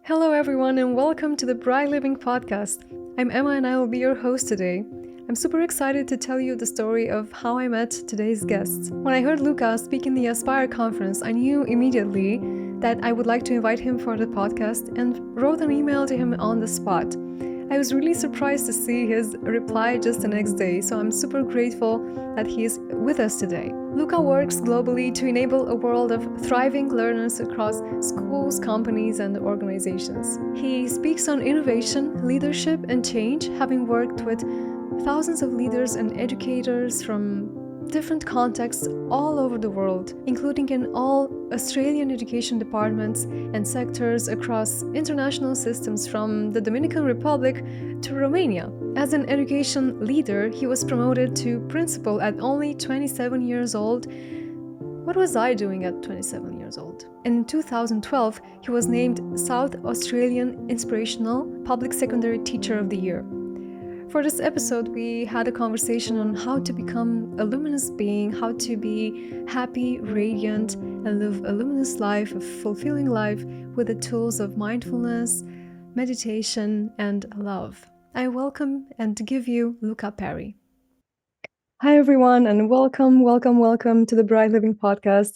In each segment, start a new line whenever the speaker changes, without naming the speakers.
Hello, everyone, and welcome to the Bright Living Podcast. I'm Emma, and I will be your host today. I'm super excited to tell you the story of how I met today's guests. When I heard Louka speak in the Aspire conference, I knew immediately that I would like to invite him for the podcast and wrote an email to him on the spot. I was really surprised to see his reply just the next day, so I'm super grateful that he is with us today. Louka works globally to enable a world of thriving learners across schools, companies, and organizations. He speaks on innovation, leadership, and change, having worked with thousands of leaders and educators from different contexts all over the world, including in all Australian education departments and sectors across international systems from the Dominican Republic to Romania. As an education leader, he was promoted to principal at only 27 years old. What was I doing at 27 years old? In 2012, he was named South Australian Inspirational Public Secondary Teacher of the Year. For this episode, we had a conversation on how to become a luminous being, how to be happy, radiant, and live a luminous life, a fulfilling life with the tools of mindfulness, meditation, and love. I welcome and give you Louka Parry. Hi, everyone, and welcome to the Bright Living Podcast.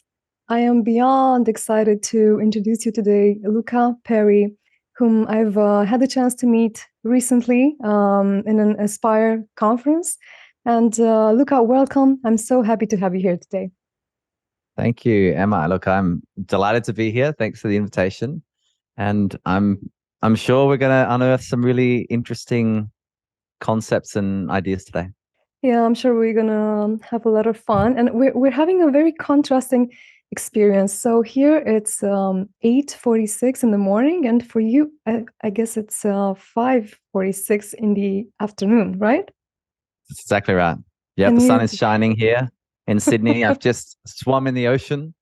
I am beyond excited to introduce you today, Louka Parry, whom I've had the chance to meet recently in an Aspire conference. And Louka, welcome. I'm so happy to have you here today.
Thank you, Emma. Look, I'm delighted to be here. Thanks for the invitation. And I'm sure we're going to unearth some really interesting concepts and ideas today.
Yeah, I'm sure we're going to have a lot of fun. And we're having a very contrasting experience. So here it's 8:46 in the morning, and for you, I guess it's 5:46 in the afternoon, right?
That's exactly right. Yeah, the sun is shining here in Sydney. I've just swum in the ocean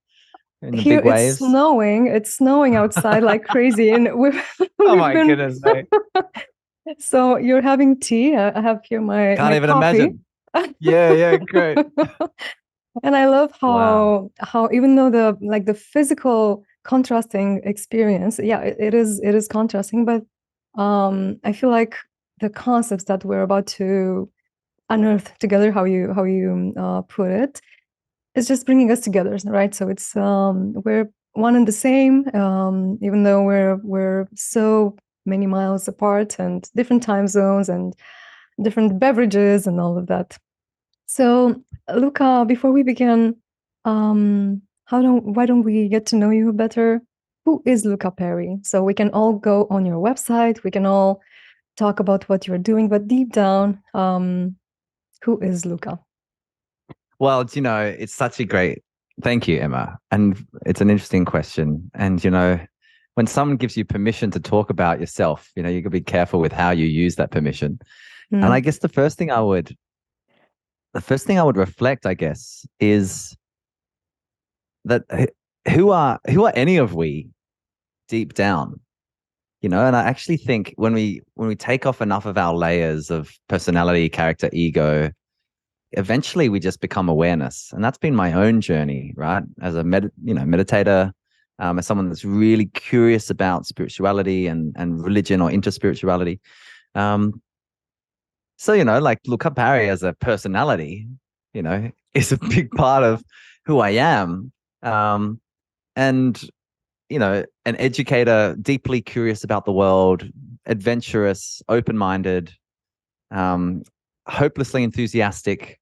in the
here
big waves.
It's snowing outside like crazy, and
oh my goodness, mate.
So you're having tea. I have here my
Can't even
coffee.
imagine. Yeah, great.
And I love how even though the physical contrasting experience, it is contrasting, but I feel like the concepts that we're about to unearth together, how you put it, is just bringing us together, right? So it's we're one and the same, even though we're so many miles apart and different time zones and different beverages and all of that. So, Louka, before we begin, why don't we get to know you better? Who is Louka Parry? So we can all go on your website. We can all talk about what you're doing, but deep down, who is Louka?
Well, it's such a great. Thank you, Emma. And it's an interesting question. And when someone gives you permission to talk about yourself, you got to be careful with how you use that permission. And I guess the first thing I would reflect, I guess, is that who are any of we deep down, and I actually think when we take off enough of our layers of personality, character, ego, eventually we just become awareness. And that's been my own journey, right? As a meditator, as someone that's really curious about spirituality and religion or interspirituality. So, like Louka Parry as a personality, is a big part of who I am. And, an educator, deeply curious about the world, adventurous, open-minded, hopelessly enthusiastic.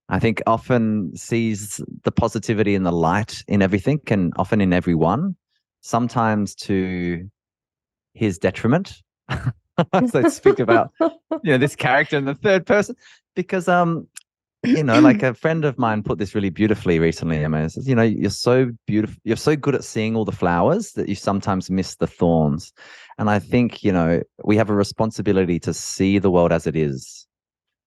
I think often sees the positivity and the light in everything and often in everyone, sometimes to his detriment. So speak about this character in the third person, because like a friend of mine put this really beautifully recently. Emma says, you're so beautiful, you're so good at seeing all the flowers that you sometimes miss the thorns. And I think we have a responsibility to see the world as it is,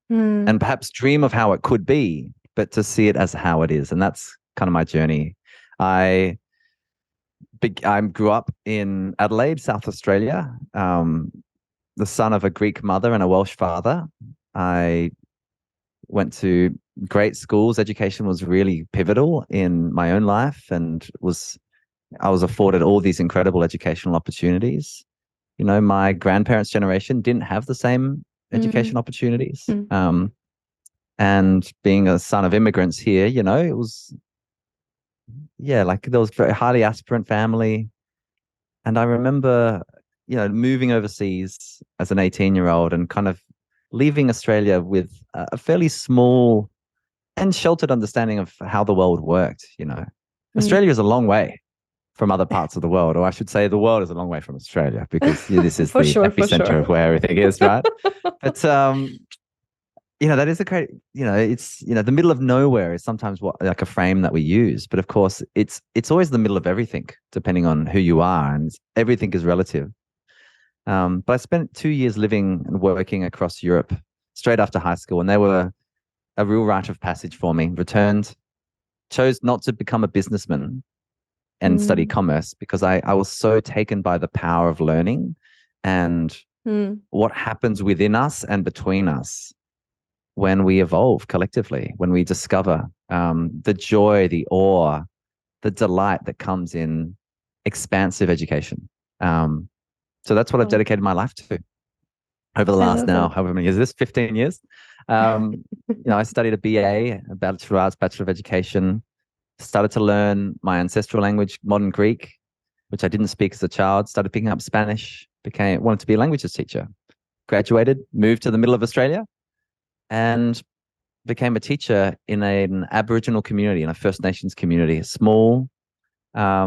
and perhaps dream of how it could be, but to see it as how it is. And that's kind of my journey. I grew up in Adelaide, South Australia. The son of a Greek mother and a Welsh father. I went to great schools. Education was really pivotal in my own life, and I was afforded all these incredible educational opportunities. my grandparents' generation didn't have the same education opportunities. And being a son of immigrants here, it was, like there was a very highly aspirant family. And I remember, moving overseas as an 18-year-old and kind of leaving Australia with a fairly small and sheltered understanding of how the world worked. Australia is a long way from other parts of the world, or I should say the world is a long way from Australia, because this is the epicenter of where everything is, right? But that is a great, it's, the middle of nowhere is sometimes like a frame that we use, but of course it's always the middle of everything, depending on who you are, and everything is relative. But I spent 2 years living and working across Europe straight after high school, and they were a real rite of passage for me. Chose not to become a businessman and study commerce, because I was so taken by the power of learning and what happens within us and between us when we evolve collectively, when we discover the joy, the awe, the delight that comes in expansive education. So that's what I've dedicated my life to over the last however many years. Is this 15 years? I studied a BA, a Bachelor of Arts, Bachelor of Education. Started to learn my ancestral language, modern Greek, which I didn't speak as a child. Started picking up Spanish. Wanted to be a languages teacher. Graduated, moved to the middle of Australia, and became a teacher in an Aboriginal community, in a First Nations community, a small, a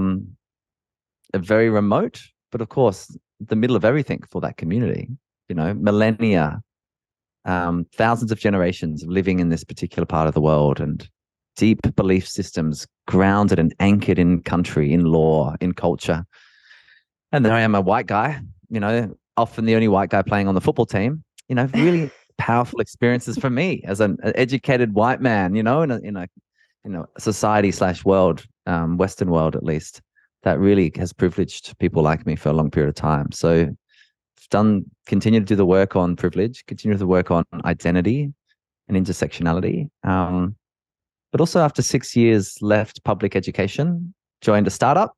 very remote, but of course the middle of everything for that community. Millennia, thousands of generations of living in this particular part of the world, and deep belief systems grounded and anchored in country, in law, in culture. And there I am, a white guy, often the only white guy playing on the football team. Really powerful experiences for me as an educated white man, in a society / world, Western world at least, that really has privileged people like me for a long period of time. So continue to do the work on privilege, continue to work on identity and intersectionality. But also after 6 years, left public education, joined a startup,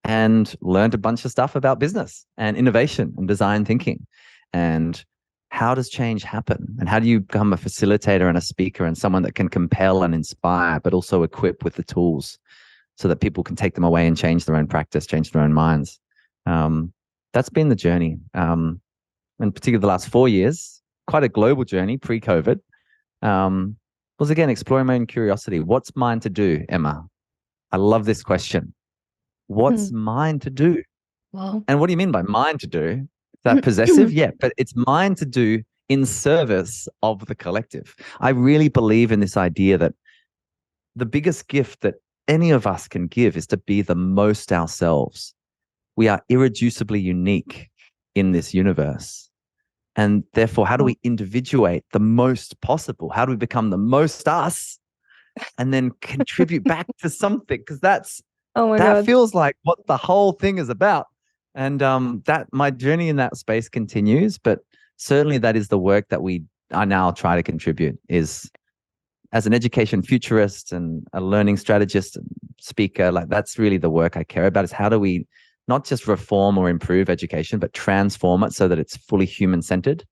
and learned a bunch of stuff about business and innovation and design thinking. And how does change happen? And how do you become a facilitator and a speaker and someone that can compel and inspire, but also equip with the tools so that people can take them away and change their own practice, change their own minds? That's been the journey. And particularly the last 4 years, quite a global journey pre-COVID. Was again exploring my own curiosity. What's mine to do, Emma? I love this question. What's mine to do?
Wow.
And what do you mean by mine to do? Is that possessive? Yeah, but it's mine to do in service of the collective. I really believe in this idea that the biggest gift that any of us can give is to be the most ourselves. We are irreducibly unique in this universe. And therefore, how do we individuate the most possible? How do we become the most us and then contribute back to something? Because that God. Feels like what the whole thing is about. And that my journey in that space continues. But certainly that is the work that I now try to contribute, is as an education futurist and a learning strategist and speaker. Like, that's really the work I care about, is how do we not just reform or improve education, but transform it so that it's fully human-centered?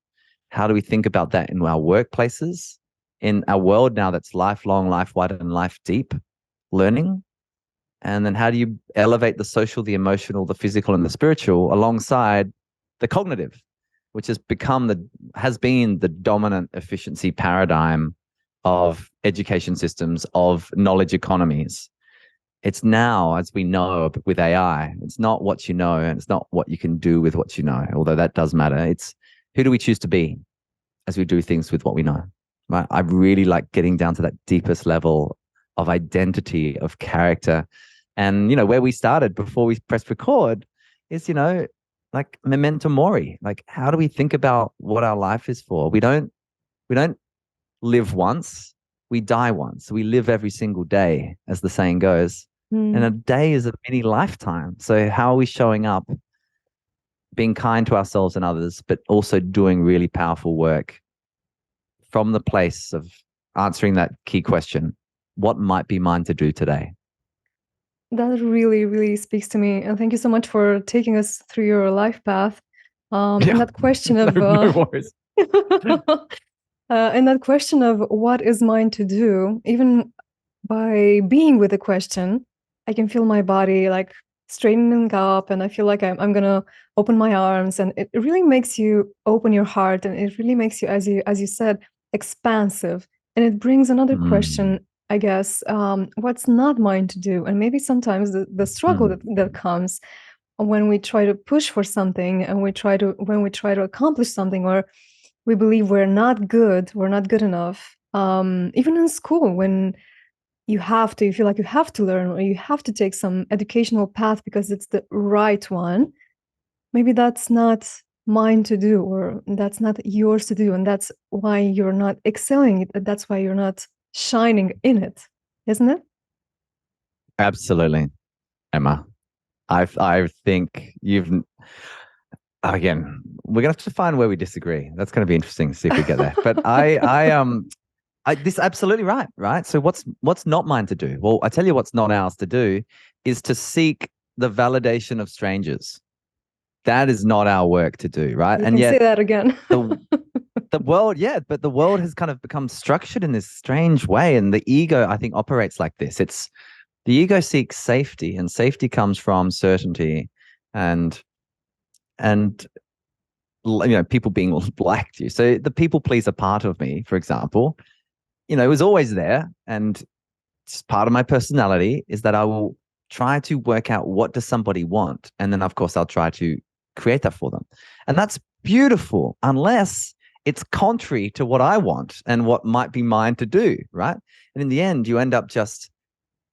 How do we think about that in our workplaces, in our world now that's lifelong, life-wide, and life-deep learning? And then how do you elevate the social, the emotional, the physical, and the spiritual alongside the cognitive, which has been the dominant efficiency paradigm of education systems, of knowledge economies? It's now, as we know with AI, it's not what you know, and it's not what you can do with what you know, although that does matter. It's who do we choose to be as we do things with what we know, right? I really like getting down to that deepest level of identity, of character. And, where we started before we pressed record is, like memento mori. Like, how do we think about what our life is for? We don't live once, we die once. We live every single day, as the saying goes. And a day is a mini lifetime. So how are we showing up, being kind to ourselves and others, but also doing really powerful work from the place of answering that key question: what might be mine to do today?
That really, really speaks to me. And thank you so much for taking us through your life path. And
Yeah,
that question
no,
of
no worries.
and that question of what is mine to do, even by being with the question, I can feel my body like straightening up, and I feel like I'm gonna open my arms, and it really makes you open your heart, and it really makes you, as you said, expansive. And it brings another
Mm,
question, I guess, what's not mine to do? And maybe sometimes the struggle
mm,
that comes when we try to push for something, and when we try to accomplish something, or we believe we're not good enough. Even in school, when you feel like you have to learn, or you have to take some educational path because it's the right one. Maybe that's not mine to do, or that's not yours to do. And that's why you're not excelling it. That's why you're not shining in it, isn't it?
absolutely, Emma. I think you've again. We're gonna have to find where we disagree. That's gonna be interesting to see if we get there. But this absolutely right, right? So what's not mine to do? Well, I tell you what's not ours to do is to seek the validation of strangers. That is not our work to do, right?
You
And
can say
yet
that again.
the world, yeah, but the world has kind of become structured in this strange way, and the ego, I think, operates like this. It's the ego seeks safety, and safety comes from certainty, and and people being liked you. So the people pleaser part of me, for example, it was always there, and it's part of my personality is that I will try to work out what does somebody want, and then of course I'll try to create that for them, and that's beautiful unless it's contrary to what I want and what might be mine to do, right? And in the end, you end up just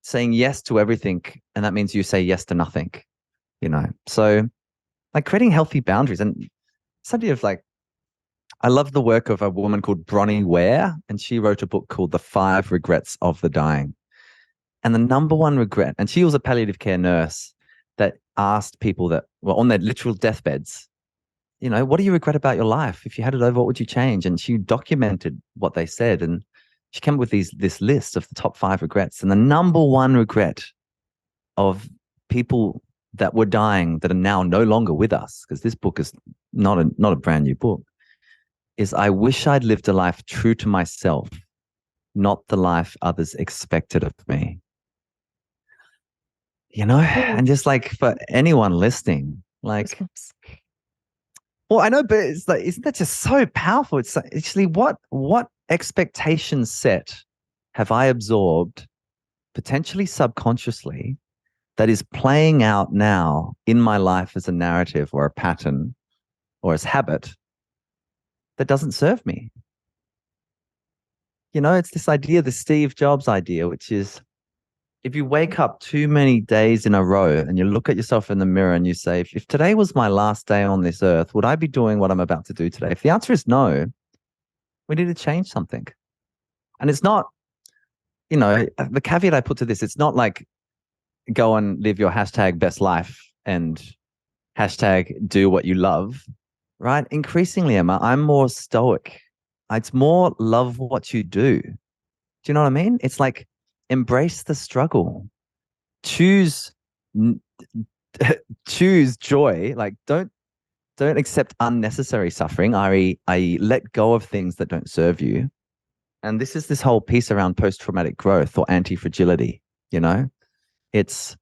saying yes to everything, and that means you say yes to nothing. So like creating healthy boundaries, and this idea of like I love the work of a woman called Bronnie Ware, and she wrote a book called The 5 Regrets of the Dying. And the number one regret, and she was a palliative care nurse that asked people that were on their literal deathbeds, what do you regret about your life? If you had it over, what would you change? And she documented what they said. And she came up with this list of the top 5 regrets. And the number one regret of people that were dying that are now no longer with us, because this book is not a brand new book, is I wish I'd lived a life true to myself, not the life others expected of me.
Oh,
And just like for anyone listening, like,
goosebumps.
well, I know, but it's like, isn't that just so powerful? It's like, actually, what expectations set have I absorbed, potentially subconsciously, that is playing out now in my life as a narrative or a pattern or as habit that doesn't serve me? It's this idea, the Steve Jobs idea, which is if you wake up too many days in a row and you look at yourself in the mirror and you say, if today was my last day on this earth, would I be doing what I'm about to do today? If the answer is no, we need to change something. And it's not, the caveat I put to this, it's not like go and live your hashtag best life and hashtag do what you love, right? Increasingly, Emma, I'm more stoic. It's more love what you do. Do you know what I mean? It's like embrace the struggle, choose choose joy. Like don't accept unnecessary suffering, i.e. let go of things that don't serve you. And this is this whole piece around post-traumatic growth or anti-fragility. It's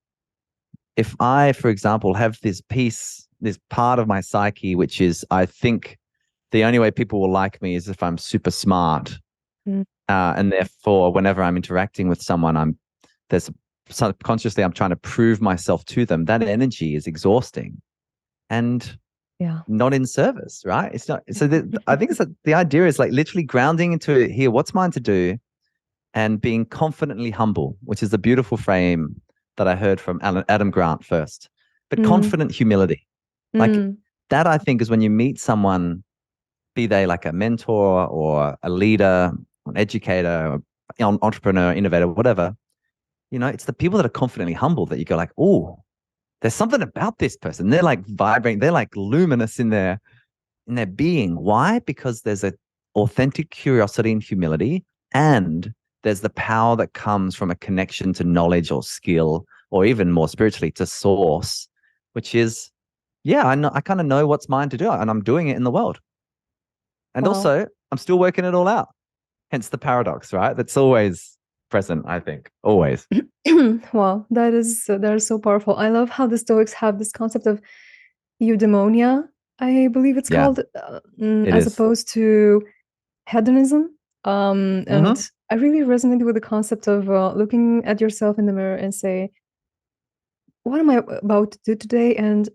if I, for example, have this piece, this part of my psyche, which is I think the only way people will like me is if I'm super smart.
Mm.
And therefore, whenever I'm interacting with someone, there's subconsciously I'm trying to prove myself to them. That energy is exhausting and
Yeah.
not in service, right? It's not. So I think the idea is like literally grounding into here, what's mine to do, and being confidently humble, which is the beautiful frame that I heard from Adam Grant first. But
Mm.
confident humility, like
Mm.
that, I think is when you meet someone, be they like a mentor or a leader, an educator, or an entrepreneur, innovator, whatever. It's the people that are confidently humble that you go like, oh, there's something about this person. They're like vibrating. They're like luminous in their being. Why? Because there's a authentic curiosity and humility, and there's the power that comes from a connection to knowledge or skill or even more spiritually, to source, which is, yeah, I kind of know what's mine to do, and I'm doing it in the world. And
Wow.
also, I'm still working it all out. Hence the paradox, right? That's always present, I think, always.
Wow, that is so powerful. I love how the Stoics have this concept of eudaimonia, I believe it's
Yeah,
called,
it
as
is.
opposed to hedonism. And
Mm-hmm.
I really resonated with the concept of looking at yourself in the mirror and say, what am I about to do today? And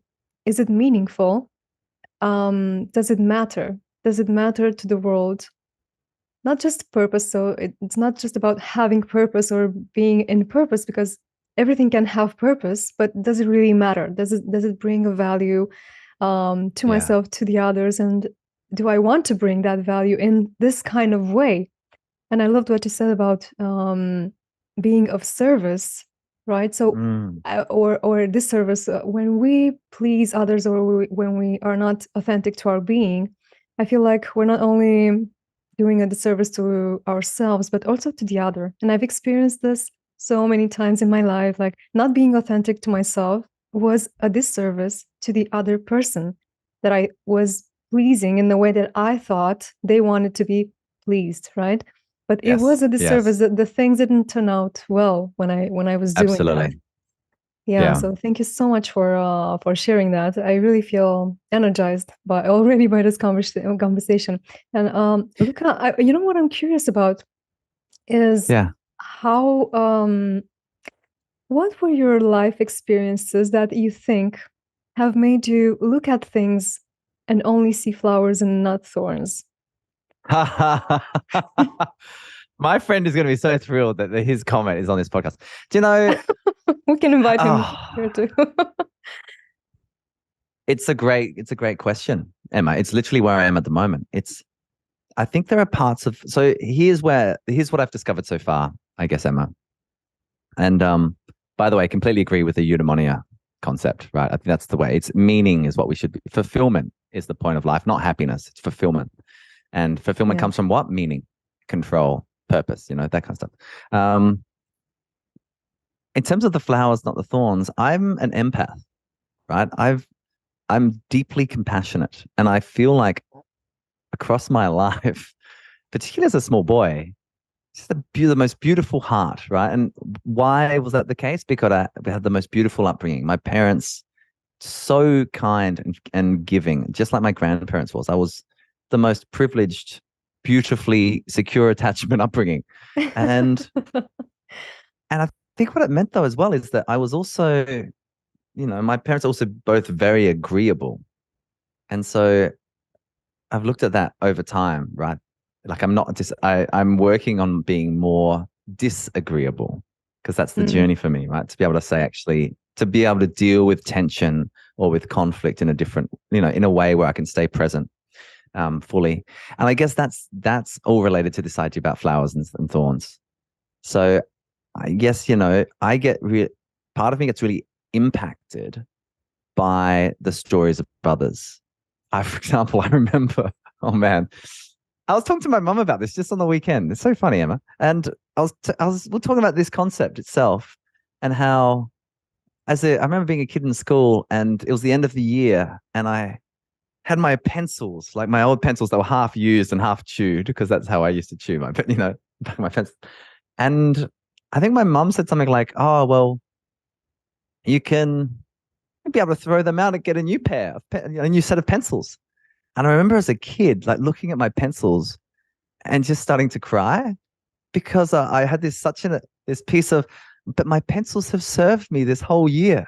is it meaningful? Does it matter? Does it matter to the world? Not just purpose. So it's not just about having purpose or being in purpose, because everything can have purpose, but does it really matter? Does it bring a value to
Yeah.
myself, to the others? And do I want to bring that value in this kind of way? And I loved what you said about being of service, right? So,
Mm.
or this service, when we please others, or when we are not authentic to our being, I feel like we're not only doing a disservice to ourselves, but also to the other. And I've experienced this so many times in my life, like not being authentic to myself was a disservice to the other person that I was pleasing in the way that I thought they wanted to be pleased, right? But it
Yes.
was a disservice
Yes.
that the things didn't turn out well when I was doing that.
Absolutely.
Yeah,
Yeah.
so thank you so much for sharing that. I really feel energized by already by this conversation. And Luca, you know what I'm curious about is
Yeah.
how what were your life experiences that you think have made you look at things and only see flowers and not thorns?
My friend is going to be so thrilled that his comment is on this podcast. Do you know?
We can invite him here
Oh,
too.
it's a great question, Emma. It's literally where I am at the moment. I think there are parts of, so here's what I've discovered so far, I guess, Emma. And by the way, I completely agree with the eudaimonia concept, right? I think that's the way. It's meaning is what we should be. Fulfillment is the point of life, not happiness. It's fulfillment. And fulfillment
Yeah.
comes from what? Meaning, control, purpose, that kind of stuff. Um, in terms of the flowers, not the thorns, I'm an empath, right? I'm deeply compassionate, and I feel like across my life, particularly as a small boy, just the most beautiful heart, right? And why was that the case? Because I had the most beautiful upbringing. My parents, so kind and giving, just like my grandparents was. I was the most privileged, beautifully secure attachment upbringing. And I think what it meant though as well is that I was also, my parents are also both very agreeable. And so I've looked at that over time, right? Like I'm working on being more disagreeable, because that's the
Mm,
journey for me, right? To be able to say, actually, to be able to deal with tension or with conflict in a different, in a way where I can stay present fully. And I guess that's all related to this idea about flowers and thorns. So I guess, part of me gets really impacted by the stories of others. For example, I remember, oh man, I was talking to my mum about this just on the weekend. It's so funny, Emma. And we're talking about this concept itself, and how, I remember being a kid in school, and it was the end of the year, and I had my pencils, like my old pencils that were half used and half chewed, because that's how I used to chew my pencils. And I think my mum said something like, "Oh, well, you can be able to throw them out and get a new a new set of pencils." And I remember as a kid, like looking at my pencils and just starting to cry, because I had this piece of, but my pencils have served me this whole year,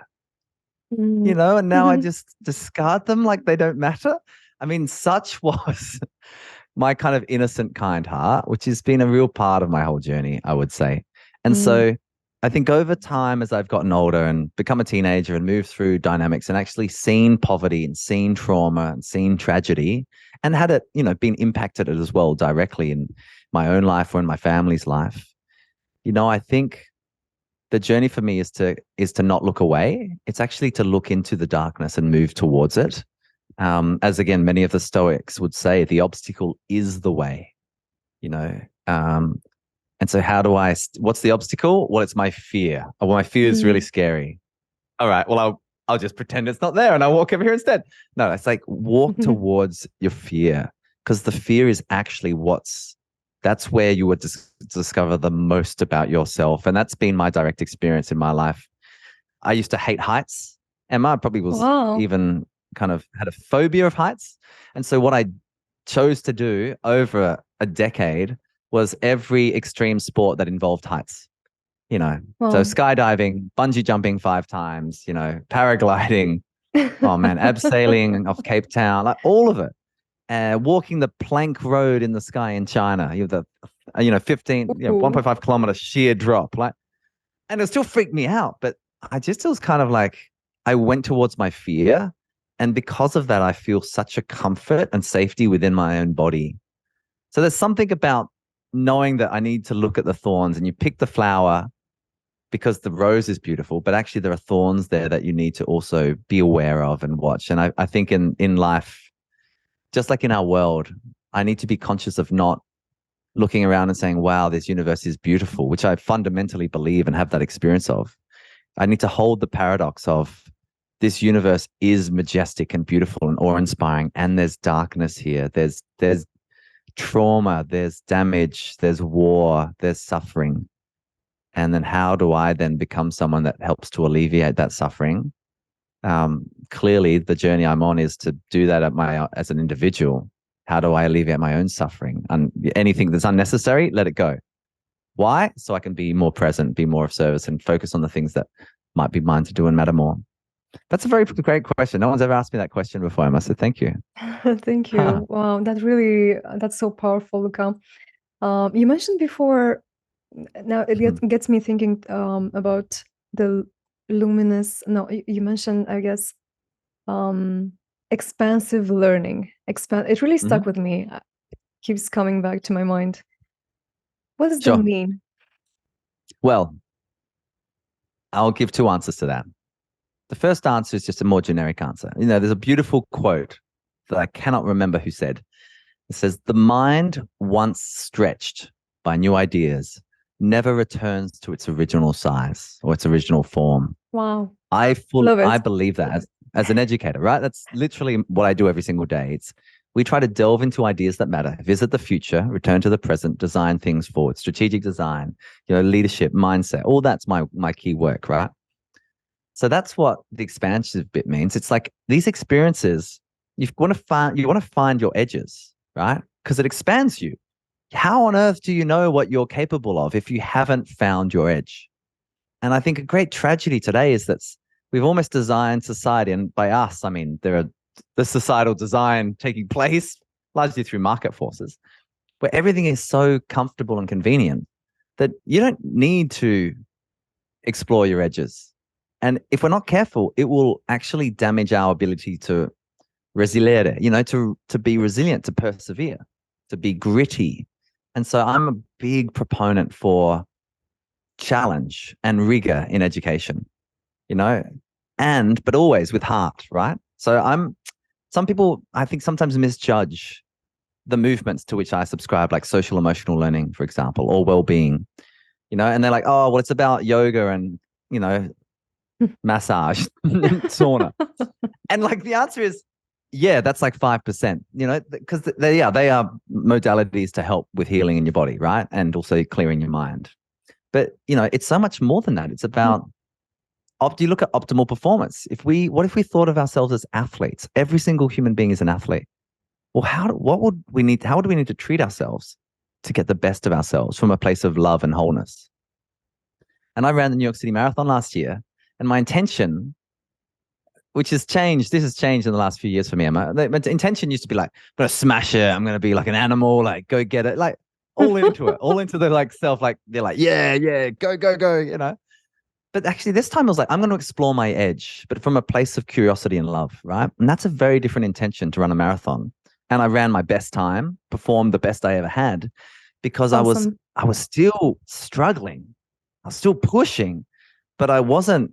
mm.
and now I just discard them like they don't matter. I mean, such was my kind of innocent, kind heart, which has been a real part of my whole journey, I would say. And
Mm,
so I think over time, as I've gotten older and become a teenager and moved through dynamics and actually seen poverty and seen trauma and seen tragedy, and had it, been impacted as well directly in my own life or in my family's life, I think the journey for me is to not look away. It's actually to look into the darkness and move towards it. As again, many of the Stoics would say, the obstacle is the way. You know, um, And so what's the obstacle? Well, it's my fear. Oh, well, my fear is really scary. All right, well, I'll just pretend it's not there and I'll walk over here instead. No, it's like walk towards your fear, because the fear is actually that's where you would discover the most about yourself. And that's been my direct experience in my life. I used to hate heights. Emma probably was even kind of had a phobia of heights. And so what I chose to do over a decade was every extreme sport that involved heights. So skydiving, bungee jumping 5 times, paragliding, oh man, abseiling off Cape Town, like all of it. Walking the plank road in the sky in China, you have the 1.5 kilometer sheer drop, like, and it still freaked me out. But it was kind of like I went towards my fear, and because of that, I feel such a comfort and safety within my own body. So there's something about knowing that I need to look at the thorns, and you pick the flower because the rose is beautiful, but actually there are thorns there that you need to also be aware of and watch. And I think in life, just like in our world, I need to be conscious of not looking around and saying, wow, this universe is beautiful, which I fundamentally believe and have that experience of. I need to hold the paradox of this universe is majestic and beautiful and awe-inspiring, and there's darkness here. There's trauma, there's damage, there's war, there's suffering. And then how do I then become someone that helps to alleviate that suffering? Clearly, the journey I'm on is to do that as an individual. How do I alleviate my own suffering? And anything that's unnecessary, let it go. Why? So I can be more present, be more of service, and focus on the things that might be mine to do and matter more. That's a very great question. No one's ever asked me that question before. I must say thank you.
Thank you. Wow, that's so powerful, Luka. You mentioned before, now it gets me thinking about the luminous. No, you mentioned, I guess, expansive learning. It really stuck with me. Keeps coming back to my mind. What does that mean?
Well, I'll give 2 answers to that. The first answer is just a more generic answer. There's a beautiful quote that I cannot remember who said. It says, the mind, once stretched by new ideas, never returns to its original size or its original form.
Wow.
I believe that as an educator, right? That's literally what I do every single day. We try to delve into ideas that matter, visit the future, return to the present, design things forward, strategic design, leadership, mindset. All that's my key work, right? So that's what the expansive bit means. It's like these experiences, you want to find your edges, right? Because it expands you. How on earth do you know what you're capable of if you haven't found your edge? And I think a great tragedy today is that we've almost designed society, and by us, I mean there are the societal design taking place largely through market forces, where everything is so comfortable and convenient that you don't need to explore your edges. And if we're not careful, it will actually damage our ability to resiliere, to be resilient, to persevere, to be gritty. And so I'm a big proponent for challenge and rigor in education, but always with heart, right? So some people, I think, sometimes misjudge the movements to which I subscribe, like social emotional learning, for example, or well-being, and they're like, oh, well, it's about yoga and, massage, sauna. And like the answer is, yeah, that's like 5%, because they are modalities to help with healing in your body, right? And also clearing your mind. But, it's so much more than that. It's about, you look at optimal performance. What if we thought of ourselves as athletes? Every single human being is an athlete. Well, how would we need to treat ourselves to get the best of ourselves from a place of love and wholeness? And I ran the New York City Marathon last year, and my intention, which has changed, this has changed in the last few years for me, Emma. My intention used to be like, I'm going to smash it. I'm going to be like an animal, like go get it, like all into it, all into the like self, like they're like, yeah, go. But actually this time I was like, I'm going to explore my edge, but from a place of curiosity and love, right? And that's a very different intention to run a marathon. And I ran my best time, performed the best I ever had, because
Awesome.
I was still struggling. I was still pushing, but I wasn't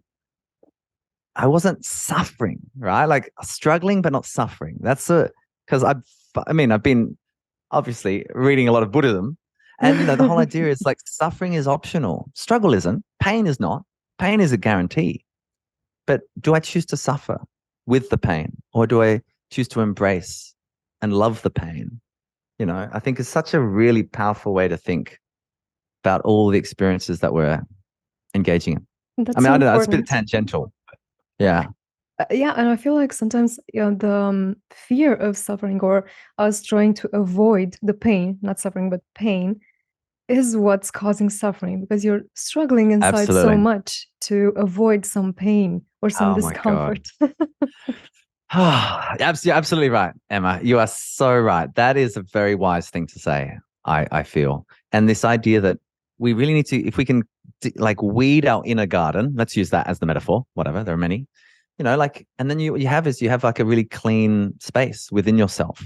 suffering, right? Like struggling, but not suffering. That's because I've been obviously reading a lot of Buddhism, And the whole idea is like suffering is optional. Struggle isn't. Pain is not. Pain is a guarantee. But do I choose to suffer with the pain, or do I choose to embrace and love the pain? I think it's such a really powerful way to think about all the experiences that we're engaging in.
That's
I mean,
so
I don't know, it's a bit
important.
tangential. Yeah,
Yeah, and I feel like sometimes the fear of suffering or us trying to avoid the pain, not suffering, but pain, is what's causing suffering because you're struggling inside so
absolutely.
much to avoid some pain or some
Oh my God.
discomfort.
You're absolutely right, Emma. You are so right. That is a very wise thing to say, I feel. And this idea that we really need to, if we can like weed our inner garden, let's use that as the metaphor, whatever, there are many, and then you have like a really clean space within yourself.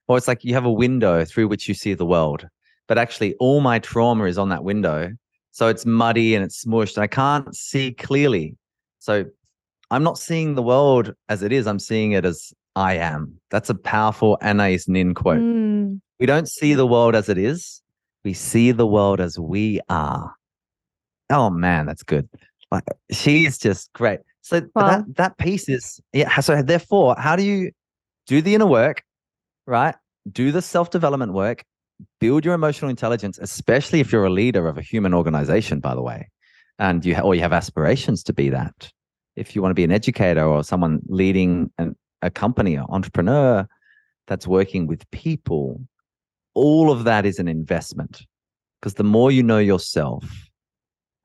Or it's like you have a window through which you see the world. But actually all my trauma is on that window. So it's muddy and it's smushed and I can't see clearly. So I'm not seeing the world as it is. I'm seeing it as I am. That's a powerful Anais Nin quote.
Mm,
We don't see the world as it is. We see the world as we are. Oh man, that's good. Like she's just great. So
wow.
that piece is yeah. So therefore, how do you do the inner work, right? Do the self-development work, build your emotional intelligence, especially if you're a leader of a human organization, by the way, and you have aspirations to be that. If you want to be an educator or someone leading a company or entrepreneur that's working with people, all of that is an investment because the more you know yourself,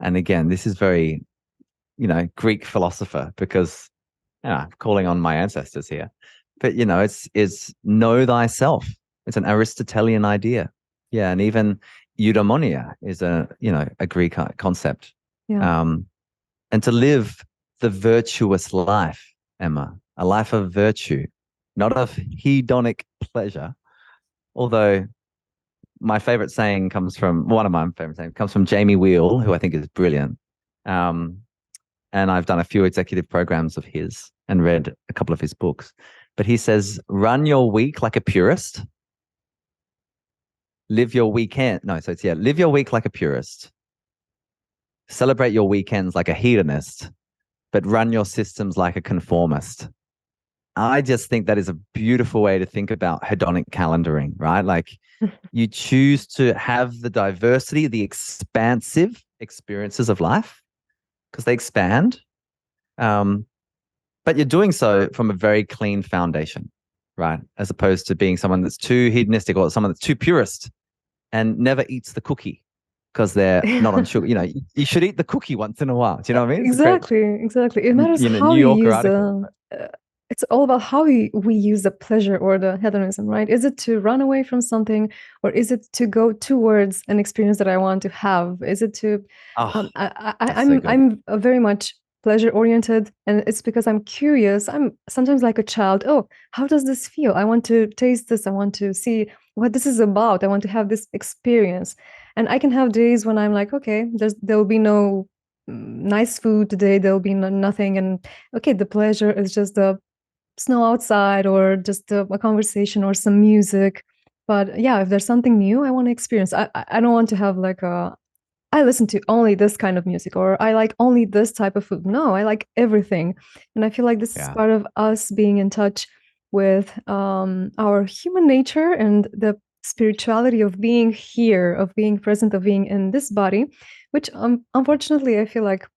and again, this is very, Greek philosopher because I'm calling on my ancestors here, but it's know thyself. It's an Aristotelian idea. Yeah, and even eudaimonia is a Greek concept.
Yeah.
And to live the virtuous life, Emma, a life of virtue, not of hedonic pleasure. Although my favorite saying comes from one of my favorite sayings comes from Jamie Wheal, who I think is brilliant. Um, and I've done a few executive programs of his and read a couple of his books. But he says, run your week like a purist. Live your weekend. No, so it's live your week like a purist. Celebrate your weekends like a hedonist, but run your systems like a conformist. I just think that is a beautiful way to think about hedonic calendaring, right? Like you choose to have the diversity, the expansive experiences of life because they expand. But you're doing so from a very clean foundation, right? As opposed to being someone that's too hedonistic or someone that's too purist and never eats the cookie because they're not on sugar. You should eat the cookie once in a while. Do you know what I mean? It's a great,
Exactly. It matters how
New
you
Yorker
use
article.
it's all about how we use the pleasure or the hedonism, right? Is it to run away from something, or is it to go towards an experience that I want to have? Is it to
Oh, that's so
I'm
good.
I'm very much pleasure oriented, and it's because I'm curious. I'm sometimes like a child. Oh, how does this feel? I want to taste this. I want to see what this is about. I want to have this experience. And I can have days when I'm like, okay, there'll be no nice food today. There'll be nothing, and okay, the pleasure is just the snow outside or just a conversation or some music. But yeah, if there's something new I want to experience, I don't want to have like I listen to only this kind of music or I like only this type of food. No, I like everything. And I feel like this is
Yeah.
part of us being in touch with our human nature and the spirituality of being here, of being present, of being in this body, which unfortunately I feel like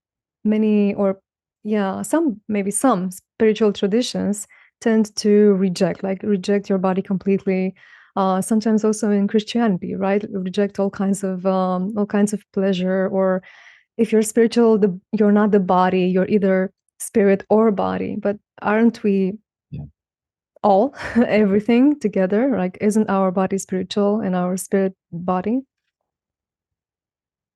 many or yeah, maybe some spiritual traditions tend to reject your body completely. Sometimes also in Christianity, right? Reject all kinds of pleasure. Or if you're spiritual, you're not the body. You're either spirit or body. But aren't we
Yeah.
all everything together? Like, isn't our body spiritual and our spirit body?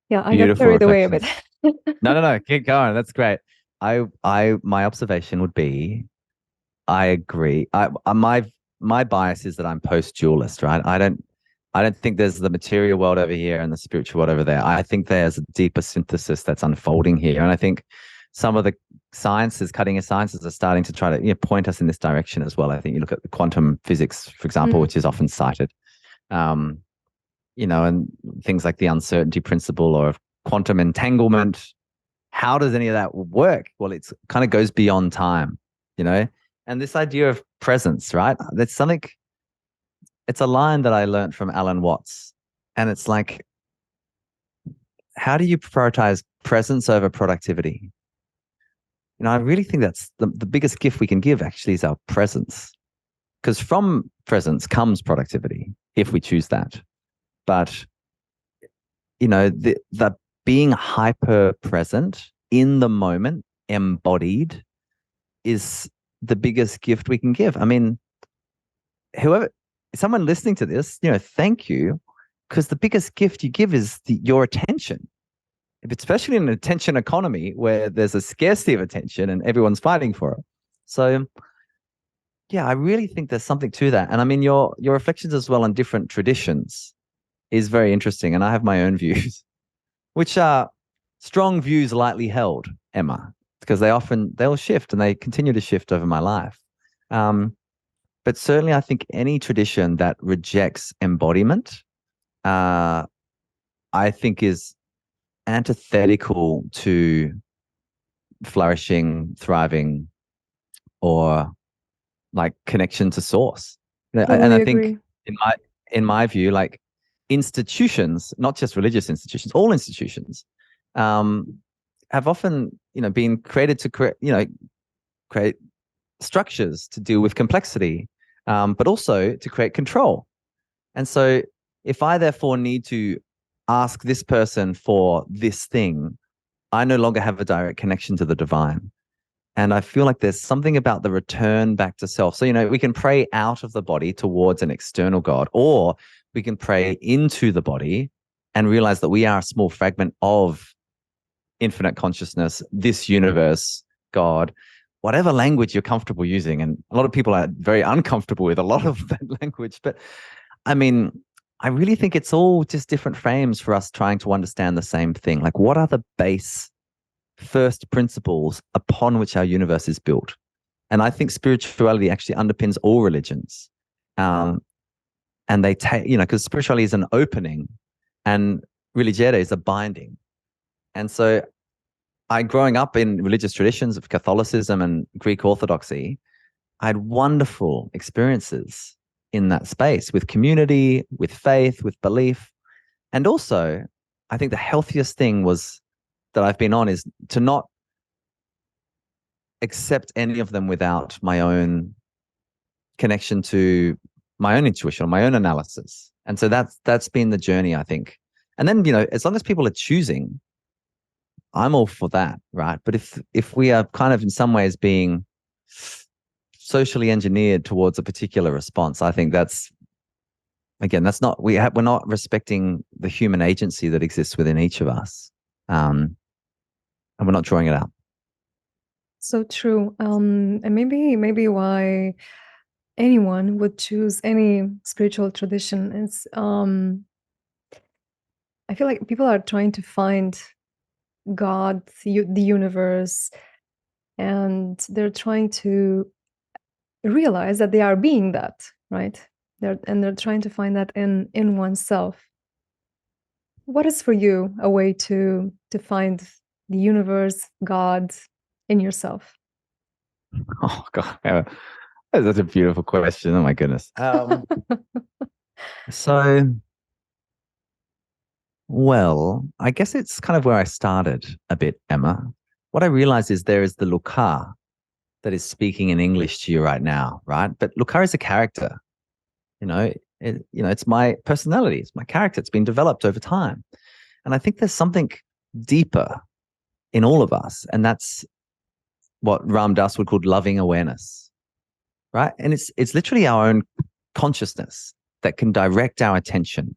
Yeah, I got
Beautiful
carried away a
reflection.
bit.
No. Keep going. That's great. My observation would be, I agree. My bias is that I'm post-dualist, right? I don't think there's the material world over here and the spiritual world over there. I think there's a deeper synthesis that's unfolding here, and I think some of the cutting edge sciences, are starting to try to point us in this direction as well. I think you look at the quantum physics, for example,
Mm,
which is often cited. Um, and things like the uncertainty principle or quantum entanglement. How does any of that work? Well, it's kind of goes beyond time, and this idea of presence, right? That's something, it's a line that I learned from Alan Watts. And it's like, how do you prioritize presence over productivity? I really think that's the biggest gift we can give actually is our presence. Because from presence comes productivity, if we choose that. But, the being hyper present in the moment, embodied, is the biggest gift we can give. I mean, someone listening to this, thank you, because the biggest gift you give is your attention. Especially in an attention economy where there's a scarcity of attention and everyone's fighting for it. So, yeah, I really think there's something to that. And I mean, your reflections as well on different traditions is very interesting. And I have my own views, which are strong views lightly held, Emma, because they'll shift and they continue to shift over my life. But certainly I think any tradition that rejects embodiment, I think is antithetical to flourishing, thriving, or like connection to source. And I think in my view, like institutions, not just religious institutions, all institutions, have often, been created to create structures to deal with complexity, but also to create control. And so if I therefore need to ask this person for this thing, I no longer have a direct connection to the divine. And I feel like there's something about the return back to self. So, we can pray out of the body towards an external God, or we can pray into the body and realize that we are a small fragment of infinite consciousness, this universe, God, whatever language you're comfortable using. And a lot of people are very uncomfortable with a lot of that language. But I mean, I really think it's all just different frames for us trying to understand the same thing. Like, what are the base first principles upon which our universe is built? And I think spirituality actually underpins all religions. And they take, because spirituality is an opening and religiosity is a binding. And so growing up in religious traditions of Catholicism and Greek Orthodoxy, I had wonderful experiences in that space with community, with faith, with belief. And also, I think the healthiest thing that I've been on is to not accept any of them without my own connection to my own intuition or my own analysis. And so that's been the journey, I think. And then, as long as people are choosing, I'm all for that, right? But if we are kind of in some ways being socially engineered towards a particular response, I think that's not, we're not respecting the human agency that exists within each of us, and we're not drawing it out.
So true. And maybe why anyone would choose any spiritual tradition is, I feel like people are trying to find God, the universe, and they're trying to realize that they are being that, right? They're trying to find that in oneself. What is for you a way to find the universe, God, in yourself?
Oh God, that's such a beautiful question. Oh my goodness. So, well, I guess it's kind of where I started a bit, Emma. What I realized is there is the Louka that is speaking in English to you right now, right? But Louka is a character. It's my personality. It's my character. It's been developed over time. And I think there's something deeper in all of us. And that's what Ram Dass would call loving awareness, right? And it's literally our own consciousness that can direct our attention,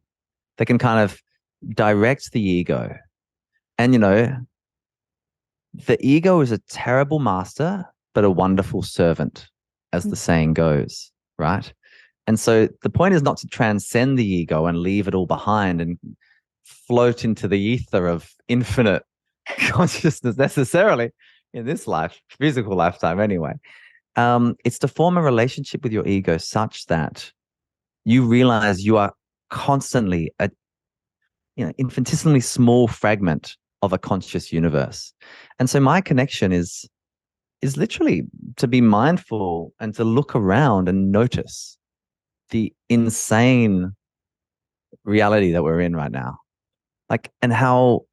that can kind of direct the ego. And, the ego is a terrible master, but a wonderful servant, as the saying goes, right? And so the point is not to transcend the ego and leave it all behind and float into the ether of infinite consciousness necessarily in this physical lifetime anyway. It's to form a relationship with your ego such that you realize you are constantly infinitesimally small fragment of a conscious universe. And so my connection is literally to be mindful and to look around and notice the insane reality that we're in right now. Like, and how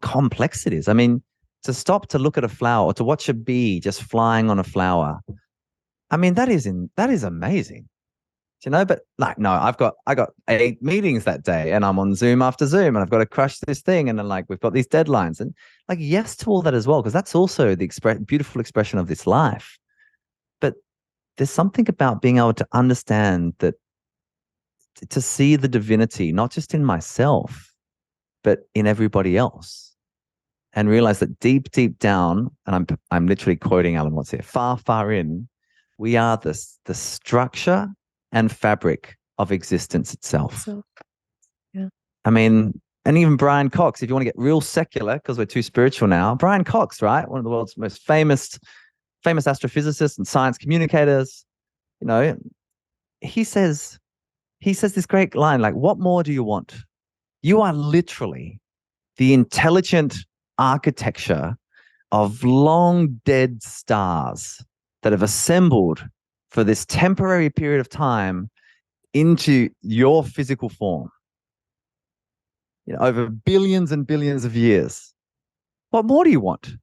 complex it is. I mean, to stop to look at a flower or to watch a bee just flying on a flower. I mean, that is amazing. But like, no, I got 8 meetings that day and I'm on Zoom after Zoom and I've got to crush this thing. And then like, we've got these deadlines and like, yes to all that as well, because that's also the beautiful expression of this life. But there's something about being able to understand that, to see the divinity, not just in myself, but in everybody else, and realize that deep, deep down, and I'm literally quoting Alan Watts here, far, far in, we are the structure and fabric of existence itself.
So, yeah.
I mean, and even Brian Cox, if you want to get real secular, because we're too spiritual now, Brian Cox, right? One of the world's most famous astrophysicists and science communicators, he says this great line, like, what more do you want? You are literally the intelligent architecture of long dead stars that have assembled for this temporary period of time into your physical form, over billions and billions of years. What more do you want?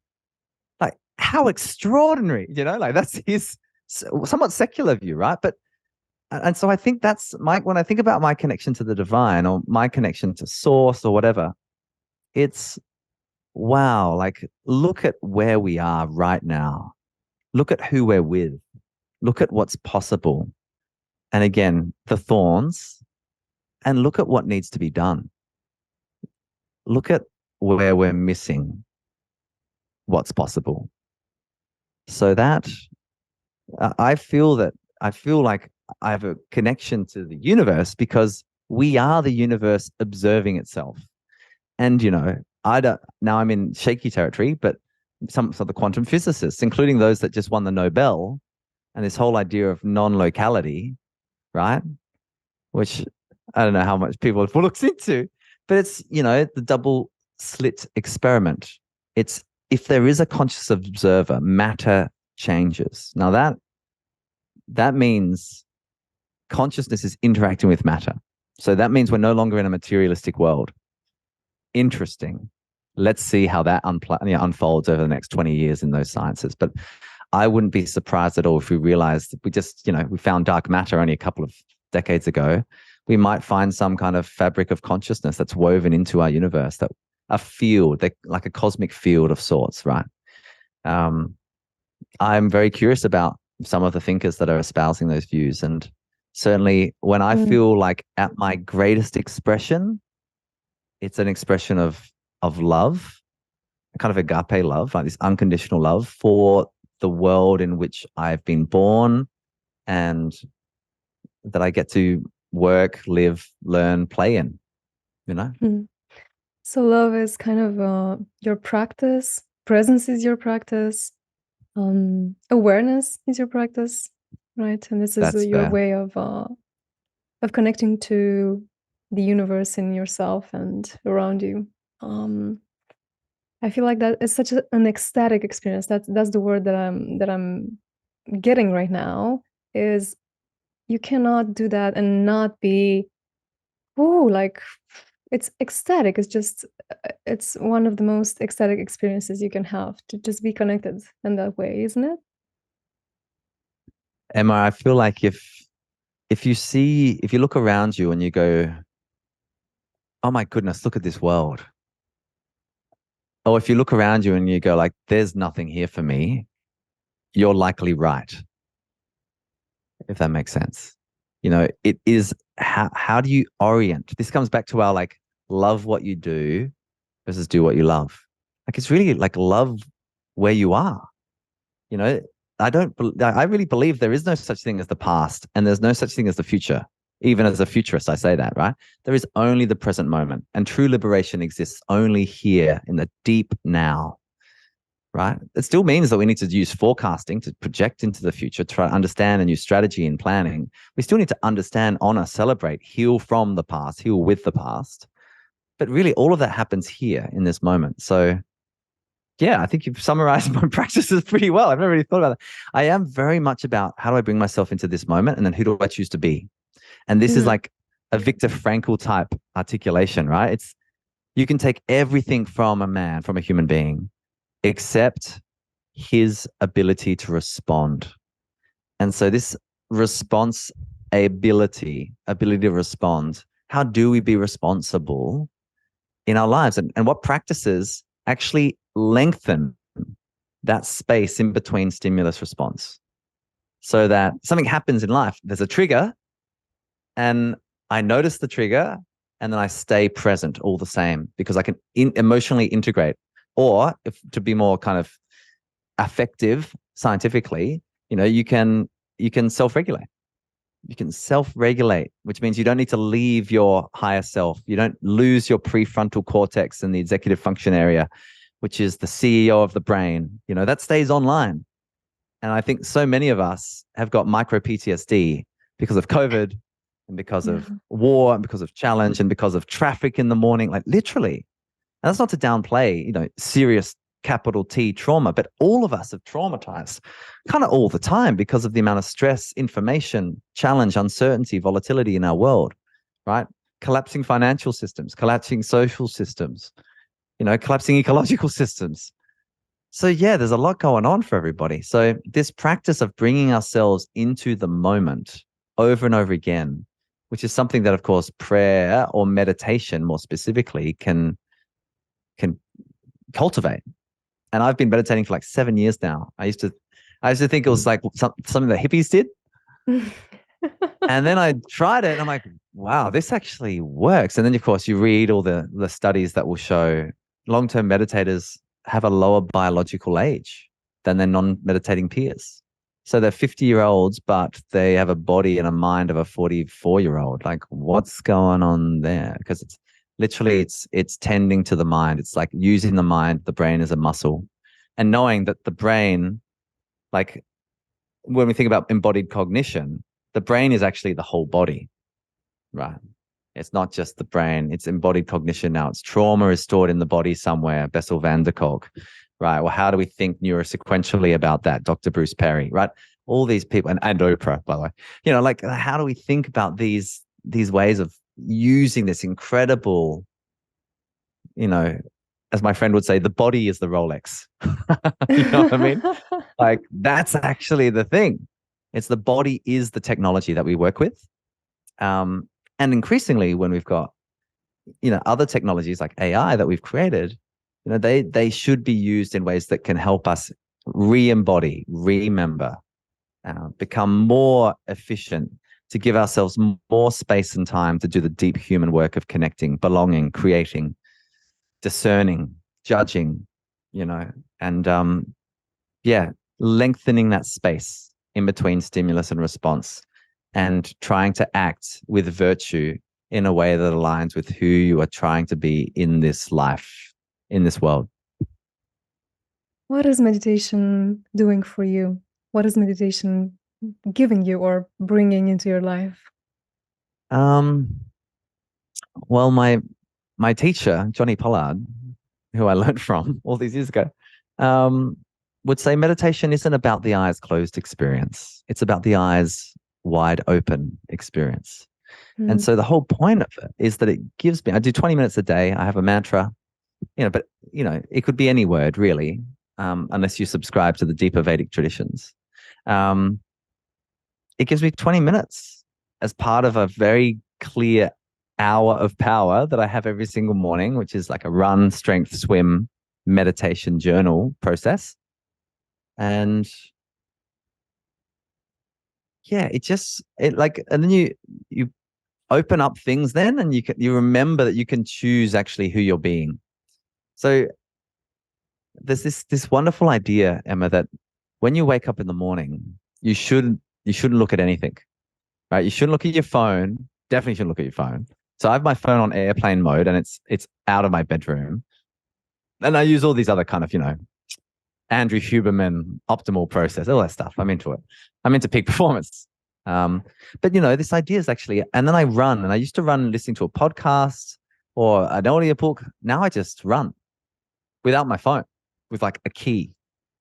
Like, how extraordinary, like that's his somewhat secular view, right? And so I think that's when I think about my connection to the divine or my connection to source or whatever, it's wow, like look at where we are right now. Look at who we're with. Look at what's possible. And again, the thorns, and look at what needs to be done. Look at where we're missing what's possible. So that I feel like I have a connection to the universe because we are the universe observing itself. And, now I'm in shaky territory, but some of the quantum physicists, including those that just won the Nobel, and this whole idea of non-locality, right? Which I don't know how much people have looked into, but it's, the double slit experiment. It's if there is a conscious observer, matter changes. Now that means consciousness is interacting with matter. So that means we're no longer in a materialistic world. Interesting. Let's see how that unfolds over the next 20 years in those sciences. But I wouldn't be surprised at all if we realized that we just, we found dark matter only a couple of decades ago. We might find some kind of fabric of consciousness that's woven into our universe, that a field, like a cosmic field of sorts, right? I'm very curious about some of the thinkers that are espousing those views. And certainly when I feel like at my greatest expression, it's an expression of love, a kind of agape love, like this unconditional love for the world in which I've been born and that I get to work, live, learn, play in,
So love is kind of your practice, presence is your practice, awareness is your practice, right? And this is your way of connecting to the universe in yourself and around you. I feel like that is such an ecstatic experience. That's the word that I'm getting right now. Is you cannot do that and not be, like it's ecstatic. It's one of the most ecstatic experiences you can have, to just be connected in that way, isn't it?
Emma, I feel like if you look around you and you go, oh my goodness, look at this world. Or if you look around you and you go like, there's nothing here for me, you're likely right. If that makes sense. It is how do you orient? This comes back to our like love what you do versus do what you love. Like it's really like love where you are. I really believe there is no such thing as the past and there's no such thing as the future. Even as a futurist, I say that, right? There is only the present moment, and true liberation exists only here in the deep now, right? It still means that we need to use forecasting to project into the future, try to understand a new strategy in planning. We still need to understand, honor, celebrate, heal from the past, heal with the past. But really, all of that happens here in this moment. So yeah, I think you've summarized my practices pretty well. I've never really thought about that. I am very much about how do I bring myself into this moment, and then who do I choose to be? And this is like a Viktor Frankl type articulation, right? It's you can take everything from a man, from a human being, except his ability to respond. And so this response ability to respond, how do we be responsible in our lives? And what practices actually lengthen that space in between stimulus response so that something happens in life, there's a trigger, and I notice the trigger, and then I stay present all the same because I can emotionally integrate. Or if to be more kind of affective scientifically, you can self-regulate. You can self-regulate, which means you don't need to leave your higher self. You don't lose your prefrontal cortex and the executive function area, which is the CEO of the brain. That stays online. And I think so many of us have got micro PTSD because of COVID and because of war and because of challenge and because of traffic in the morning, like literally. And that's not to downplay, serious capital T trauma, but all of us are traumatized kind of all the time because of the amount of stress, information, challenge, uncertainty, volatility in our world, right? Collapsing financial systems, collapsing social systems, collapsing ecological systems. So yeah, there's a lot going on for everybody. So this practice of bringing ourselves into the moment over and over again, which is something that, of course, prayer or meditation more specifically can cultivate. And I've been meditating for like 7 years now. I used to think it was like something that hippies did. And then I tried it and I'm like, wow, this actually works. And then, of course, you read all the studies that will show long-term meditators have a lower biological age than their non-meditating peers. So they're 50-year-olds, but they have a body and a mind of a 44-year-old. Like, what's going on there? Because it's literally, it's tending to the mind. It's like using the mind, the brain as a muscle, and knowing that the brain, like when we think about embodied cognition, the brain is actually the whole body, right? It's not just the brain, it's embodied cognition now. It's trauma is stored in the body somewhere, Bessel van der Kolk, right? Well, how do we think neurosequentially about that? Dr. Bruce Perry, right? All these people, and Oprah, by the way, like how do we think about these ways of using this incredible, as my friend would say, the body is the Rolex. You know what I mean? Like that's actually the thing. It's the body is the technology that we work with. And increasingly when we've got, other technologies like AI that we've created, they should be used in ways that can help us re-embody, remember, become more efficient, to give ourselves more space and time to do the deep human work of connecting, belonging, creating, discerning, judging, and lengthening that space in between stimulus and response, and trying to act with virtue in a way that aligns with who you are trying to be in this life, in this world.
What is meditation doing for you? What is meditation giving you or bringing into your life?
Well, my teacher, Johnny Pollard, who I learned from all these years ago, would say meditation isn't about the eyes closed experience. It's about the eyes wide open experience. And so the whole point of it is that it gives me, I do 20 minutes a day. I have a mantra, but it could be any word really, unless you subscribe to the deeper Vedic traditions. It gives me 20 minutes as part of a very clear hour of power that I have every single morning, which is like a run, strength, swim, meditation journal process. And yeah, and then you open up things then, and you remember that you can choose actually who you're being. So there's this wonderful idea, Emma, that when you wake up in the morning, you shouldn't look at anything, right? You shouldn't look at your phone. Definitely shouldn't look at your phone. So I have my phone on airplane mode, and it's out of my bedroom. And I use all these other kind of, Andrew Huberman optimal process, all that stuff. I'm into it. I'm into peak performance. But this idea is actually, and then I run, and I used to run listening to a podcast. or an audiobook. Now I just run without my phone, with like a key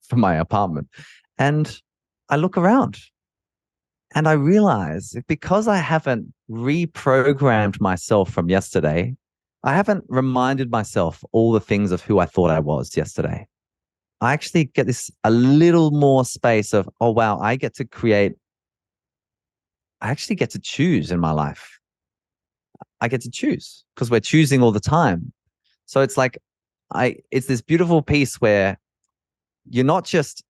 from my apartment. And I look around and I realize because I haven't reprogrammed myself from yesterday, I haven't reminded myself all the things of who I thought I was yesterday. I actually get this a little more space of, oh, wow, I actually get to choose in my life. I get to choose because we're choosing all the time. So it's like, it's this beautiful piece where you're not just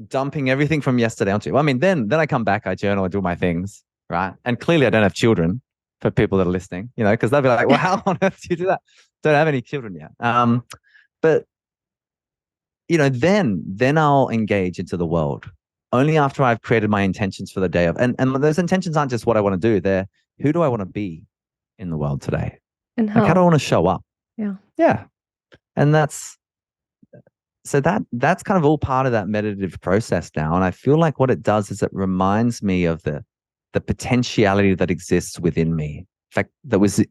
dumping everything from yesterday onto. I mean, then I come back, I journal, I do my things, right? And clearly, I don't have children for people that are listening, because they'll be like, "Well, how on earth do you do that?" Don't have any children yet. But then I'll engage into the world only after I've created my intentions for the day of, and those intentions aren't just what I want to do. They're who do I want to be in the world today,
And
like how do I
how?
want to show up? Yeah, and that's kind of all part of that meditative process now. And I feel like what it does is it reminds me of the potentiality that exists within me. In fact,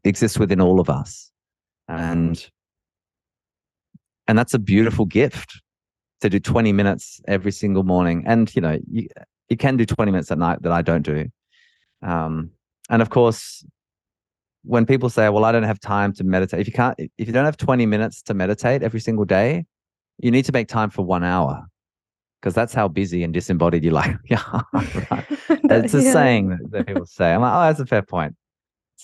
exists within all of us. And that's a beautiful gift to do 20 minutes every single morning. And you can do 20 minutes at night that I don't do. And of course, when people say, well, I don't have time to meditate, if you don't have 20 minutes to meditate every single day, you need to make time for 1 hour, because that's how busy and disembodied you like. Yeah, right. It's a
Yeah,
saying that people say. I'm like, oh, that's a fair point.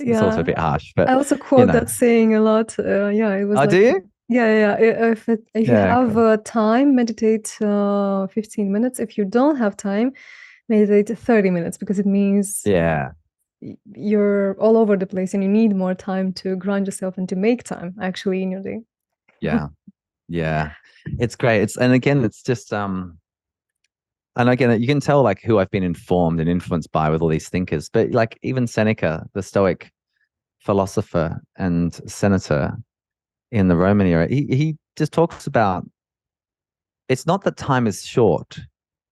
It's also a
yeah.
bit harsh,
I
but
also quote that saying a lot. Yeah, it was
oh, do
like,
you?
yeah. If you
Yeah,
have
cool.
time, meditate 15 minutes. If you don't have time, meditate 30 minutes, because it means
Yeah,
you're all over the place and you need more time to ground yourself and to make time actually in your day.
yeah, yeah. It's great. And again, it's just and again, you can tell like who I've been informed and influenced by with all these thinkers. But like even Seneca, the Stoic philosopher and senator in the Roman era, he just talks about, it's not that time is short,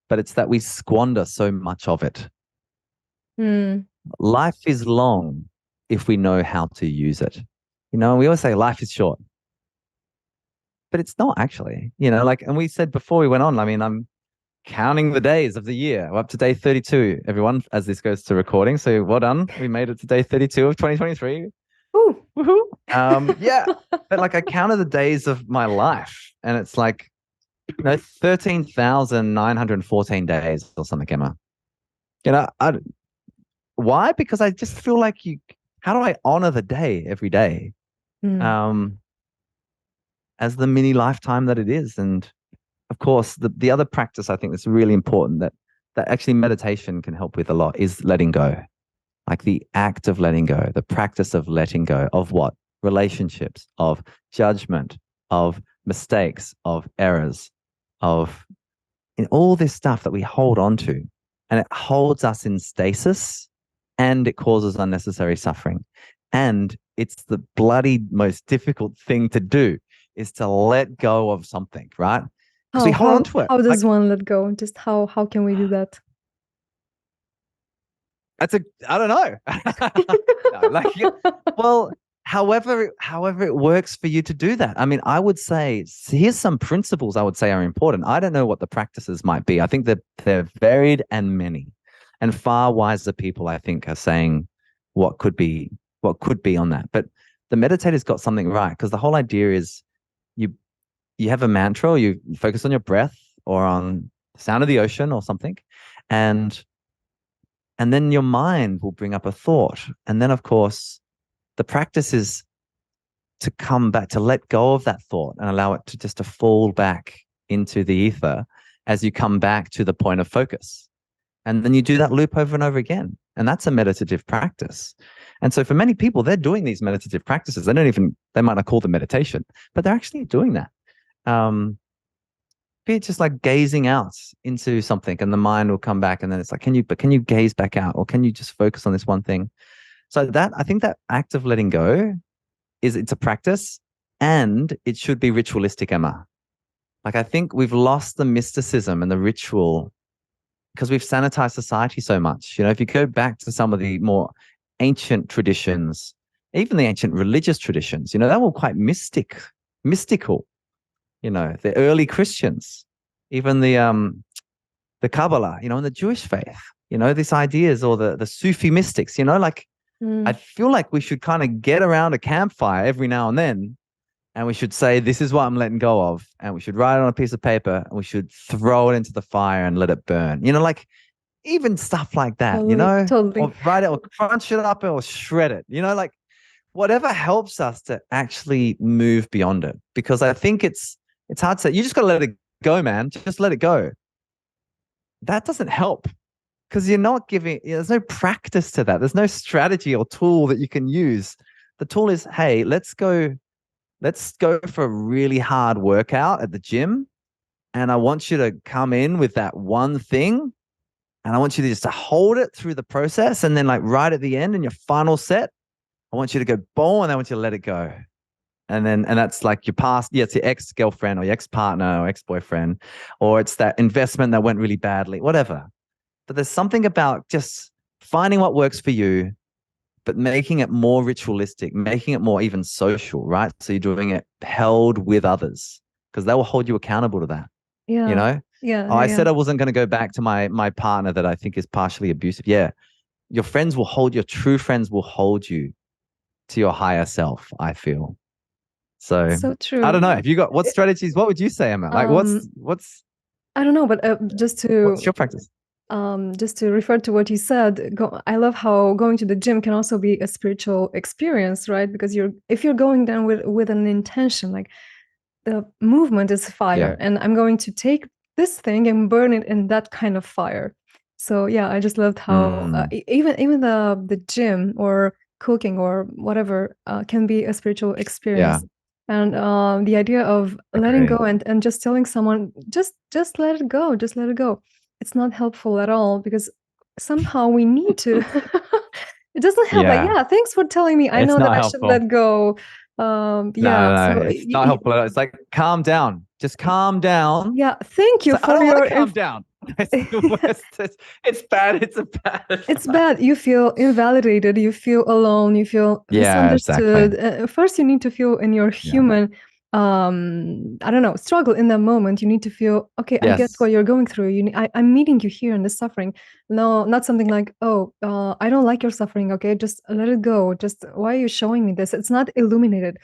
but it's that we squander so much of it.
Mm.
Life is long if we know how to use it. We always say life is short, but it's not actually, and we said before we went on, I mean, I'm counting the days of the year. We're up to day 32, everyone, as this goes to recording. So well done. We made it to day 32 of 2023.
Ooh.
Woohoo. Yeah. But like I counted the days of my life and it's like, 13,914 days or something, Emma. Why? Because I just feel like how do I honor the day every day?
Mm.
As the mini lifetime that it is. And of course, the other practice I think that's really important that actually meditation can help with a lot is letting go. Like the act of letting go, the practice of letting go of what? Relationships, of judgment, of mistakes, of errors, of all this stuff that we hold on to. And it holds us in stasis and it causes unnecessary suffering. And it's the bloody most difficult thing to do, is to let go of something, right? Because we hold on to it.
How does one let go? Just how can we do that?
I don't know. No, well, however it works for you to do that. I mean, I would say here's some principles I would say are important. I don't know what the practices might be. I think that they're varied and many, and far wiser people, I think, are saying what could be on that. But the meditator's got something right, because the whole idea is you have a mantra, or you focus on your breath or on the sound of the ocean or something, and then your mind will bring up a thought. And then, of course, the practice is to come back, to let go of that thought and allow it to fall back into the ether as you come back to the point of focus. And then you do that loop over and over again. And that's a meditative practice. And so for many people, they're doing these meditative practices. They might not call them meditation, but they're actually doing that. Be it just like gazing out into something and the mind will come back, and then it's like, can you gaze back out, or can you just focus on this one thing? So I think that act of letting go it's a practice, and it should be ritualistic, Emma. Like I think we've lost the mysticism and the ritual because we've sanitized society so much. If you go back to some of the more ancient traditions, even the ancient religious traditions, they were quite mystical. The early Christians, even the Kabbalah, and the Jewish faith, these ideas, or the Sufi mystics, like I feel like we should kind of get around a campfire every now and then, and we should say, this is what I'm letting go of. And we should write it on a piece of paper, and we should throw it into the fire and let it burn. Like even stuff like that,
Totally.
or write it or crunch it up or shred it, like whatever helps us to actually move beyond it. Because I think it's hard to say, you just got to let it go, man. Just let it go. That doesn't help, because you're not giving, there's no practice to that. There's no strategy or tool that you can use. The tool is, hey, let's go for a really hard workout at the gym. And I want you to come in with that one thing. And I want you to just to hold it through the process. And then like right at the end in your final set, I want you to go boom, and I want you to let it go. And that's like your past, it's your ex-girlfriend or your ex-partner or ex-boyfriend, or it's that investment that went really badly, whatever. But there's something about just finding what works for you, but making it more ritualistic, making it more even social, right? So you're doing it held with others, because they will hold you accountable to that.
Yeah.
I said I wasn't going to go back to my partner that I think is partially abusive. Yeah. Your true friends will hold you to your higher self, I feel. So
true.
I don't know. Have you got, what strategies, what would you say, Emma? Like what's
I don't know, but
what's your practice?
Just to refer to what you said, I love how going to the gym can also be a spiritual experience, right? Because if you're going down with an intention, like the movement is fire, and I'm going to take this thing and burn it in that kind of fire. So yeah, I just loved how even the gym or cooking or whatever can be a spiritual experience. And the idea of letting go and just telling someone, just let it go, just let it go. It's not helpful at all, because somehow we need to. It doesn't help. Like, yeah, thanks for telling me. I know that I should let go.
No,
So
it's not helpful. It's like, calm down. Just calm down.
Yeah, thank you
so
for
I don't
your
want to calm down. It's the worst. It's bad. It's a bad.
It's bad. You feel invalidated. You feel alone. You feel misunderstood.
Exactly.
First, you need to feel in your human, I don't know, struggle in that moment. You need to feel, okay, I get what you're going through. I'm meeting you here in the suffering. No, not something like, oh, I don't like your suffering. Okay, just let it go. Just, why are you showing me this? It's not illuminated,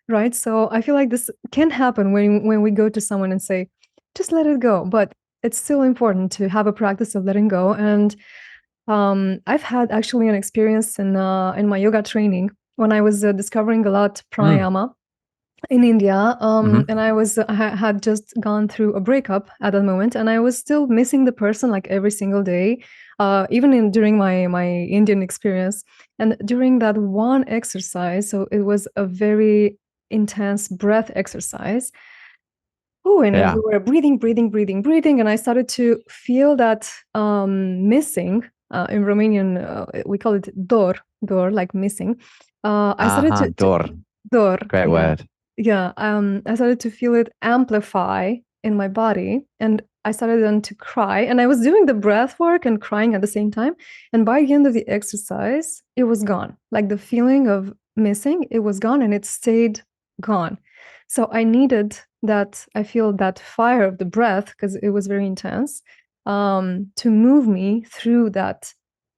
right? So I feel like this can happen when we go to someone and say, just let it go. But it's still important to have a practice of letting go. And I've had actually an experience in my yoga training when I was discovering a lot pranayama in India. And I had just gone through a breakup at that moment, and I was still missing the person like every single day, even during my Indian experience. And during that one exercise, so it was a very intense breath exercise. Oh, and we were breathing, and I started to feel that missing. In Romanian, we call it dor, like missing. I started to dor.
Great word.
Yeah, I started to feel it amplify in my body, and I started then to cry. And I was doing the breath work and crying at the same time. And by the end of the exercise, it was gone. Like the feeling of missing, it was gone, and it stayed gone. So I needed that. I feel that fire of the breath, because it was very intense, to move me through that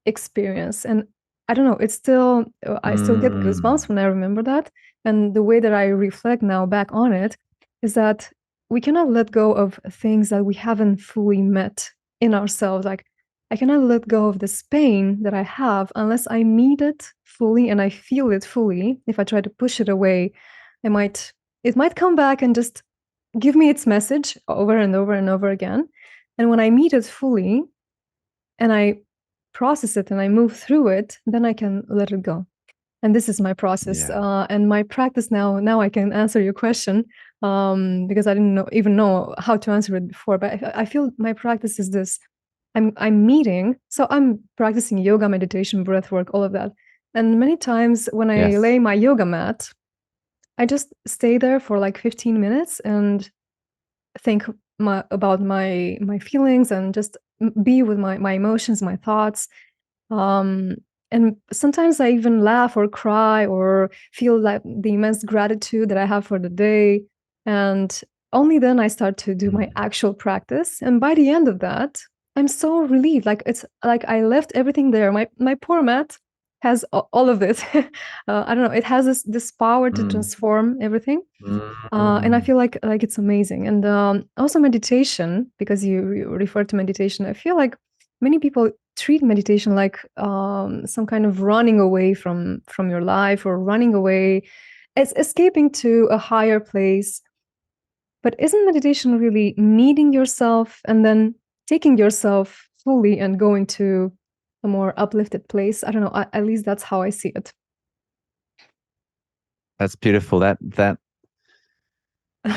experience. And I don't know, it's still, I still get goosebumps when I remember that. And the way that I reflect now back on it is that we cannot let go of things that we haven't fully met in ourselves. Like, I cannot let go of this pain that I have unless I meet it fully and I feel it fully. If I try to push it away, it might come back and just give me its message over and over and over again. And when I meet it fully and I process it and I move through it, then I can let it go. And this is my process and my practice now. Now I can answer your question, because I didn't even know how to answer it before. But I feel my practice is this: I'm meeting, so I'm practicing yoga, meditation, breath work, all of that. And many times when I lay my yoga mat, I just stay there for like 15 minutes and think about my feelings and just be with my emotions, my thoughts. and sometimes I even laugh or cry or feel like the immense gratitude that I have for the day. And only then I start to do my actual practice. And by the end of that, I'm so relieved. Like it's like I left everything there. My poor mat has all of this. I don't know. It has this power to transform everything. And I feel like it's amazing. And also meditation, because you refer to meditation, I feel like many people treat meditation like some kind of running away from your life, or running away, it's escaping to a higher place. But isn't meditation really meeting yourself and then taking yourself fully and going to a more uplifted place? I don't know. At least that's how I see it.
That's beautiful.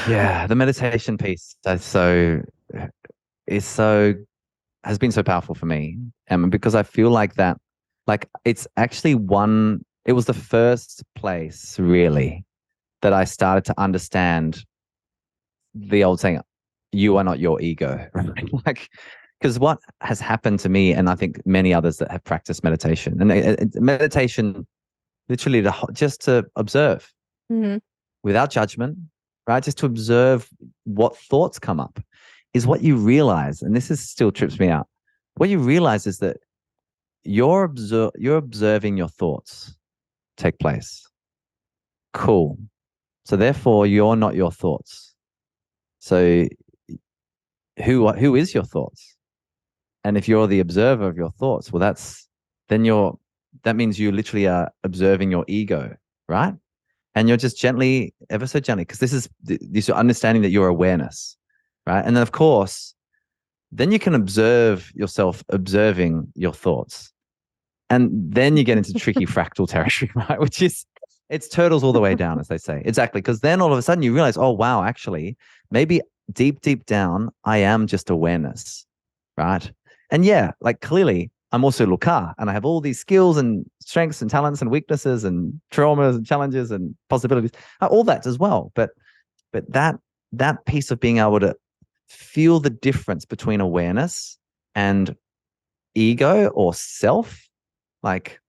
Yeah, the meditation piece is so has been so powerful for me, because I feel like that, like it's actually it was the first place really that I started to understand the old saying, "You are not your ego," right? Like, because what has happened to me, and I think many others that have practiced meditation, and meditation, literally just to observe without judgment, right? Just to observe what thoughts come up, is what you realize, and this is still trips me out. What you realize is that you're observing your thoughts take place. Cool. So therefore, you're not your thoughts. So who is your thoughts? And if you're the observer of your thoughts, well, that means you literally are observing your ego, right? And you're just gently, ever so gently, because this is this understanding that you're awareness, right? And then of course, then you can observe yourself observing your thoughts. And then you get into tricky fractal territory, right? Which is, it's turtles all the way down, as they say. Exactly. Because then all of a sudden you realize, oh, wow, actually, maybe deep, deep down, I am just awareness, right? And yeah, like clearly, I'm also Louka, and I have all these skills and strengths and talents and weaknesses and traumas and challenges and possibilities, all that as well. But that piece of being able to feel the difference between awareness and ego or self, like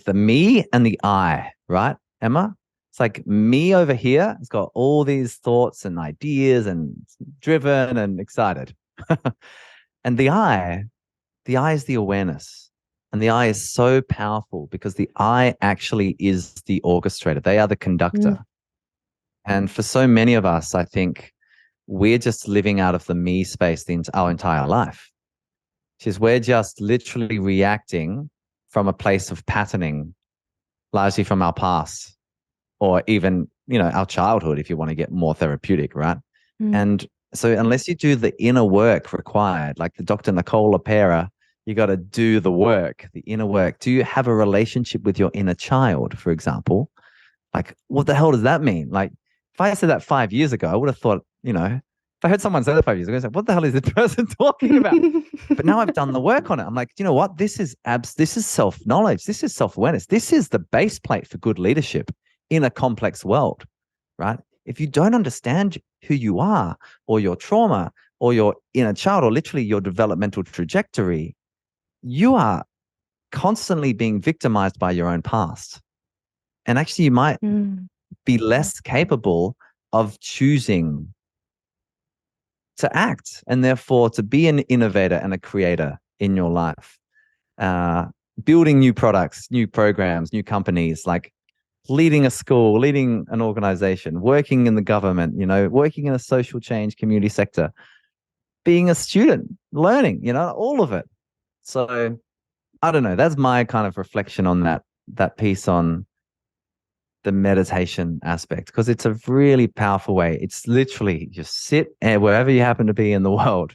the me and the I, right, Emma? It's like me over here. It's got all these thoughts and ideas and driven and excited. And the I is the awareness. And the I is so powerful because the I actually is the orchestrator. They are the conductor. And for so many of us, I think we're just living out of the me space our entire life. Which is we're just literally reacting from a place of patterning, largely from our past, or even, our childhood, if you want to get more therapeutic, right? And so unless you do the inner work required, like the Dr. Louka Parry, you got to do the work, the inner work. Do you have a relationship with your inner child, for example? Like, what the hell does that mean? Like, if I said that 5 years ago, I would have thought, if I heard someone say that 5 years ago, I said, what the hell is this person talking about? But now I've done the work on it. I'm like, you know what? This is self-knowledge. This is self-awareness. This is the base plate for good leadership in a complex world, right? If you don't understand who you are, or your trauma, or your inner child, or literally your developmental trajectory, you are constantly being victimized by your own past. And actually, you might be less capable of choosing to act, and therefore to be an innovator and a creator in your life, building new products, new programs, new companies, like leading a school, leading an organization, working in the government, working in a social change community sector, being a student, learning, all of it. So I don't know. That's my kind of reflection on that piece on the meditation aspect, because it's a really powerful way. It's literally just sit wherever you happen to be in the world,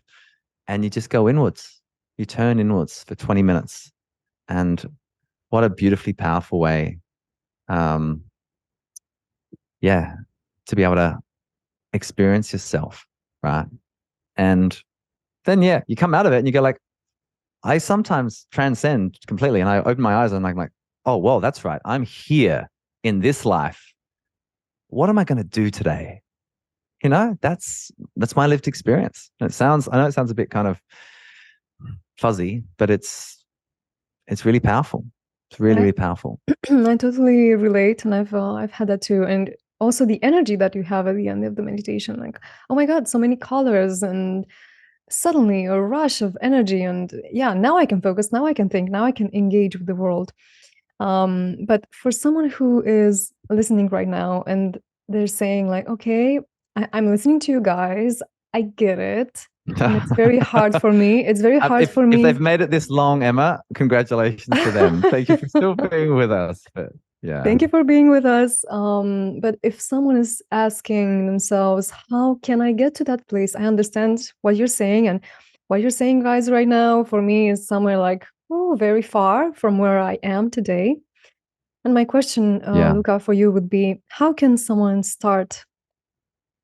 and you just go inwards. You turn inwards for 20 minutes. And what a beautifully powerful way, to be able to experience yourself, right? And then, you come out of it and you go like, I sometimes transcend completely, and I open my eyes and I'm like, oh, well, that's right. I'm here in this life. What am I going to do today? That's my lived experience. And I know it sounds a bit kind of fuzzy, but it's it's really powerful. It's really,
I,
really powerful.
I totally relate, and I've had that too. And also the energy that you have at the end of the meditation, like, oh my God, so many colors, and suddenly a rush of energy, and yeah, now I can focus, now I can think, now I can engage with the world. But for someone who is listening right now and they're saying like, okay, I'm listening to you guys, I get it, and it's very hard for me. It's very hard for
If
me.
they've made it this long, Emma, congratulations to them. Thank you for still being with us. But yeah.
Thank you for being with us. But if someone is asking themselves, how can I get to that place? I understand what you're saying, and what you're saying, guys, right now for me is somewhere like, oh, very far from where I am today. And my question,
Yeah.
Luca, for you would be, how can someone start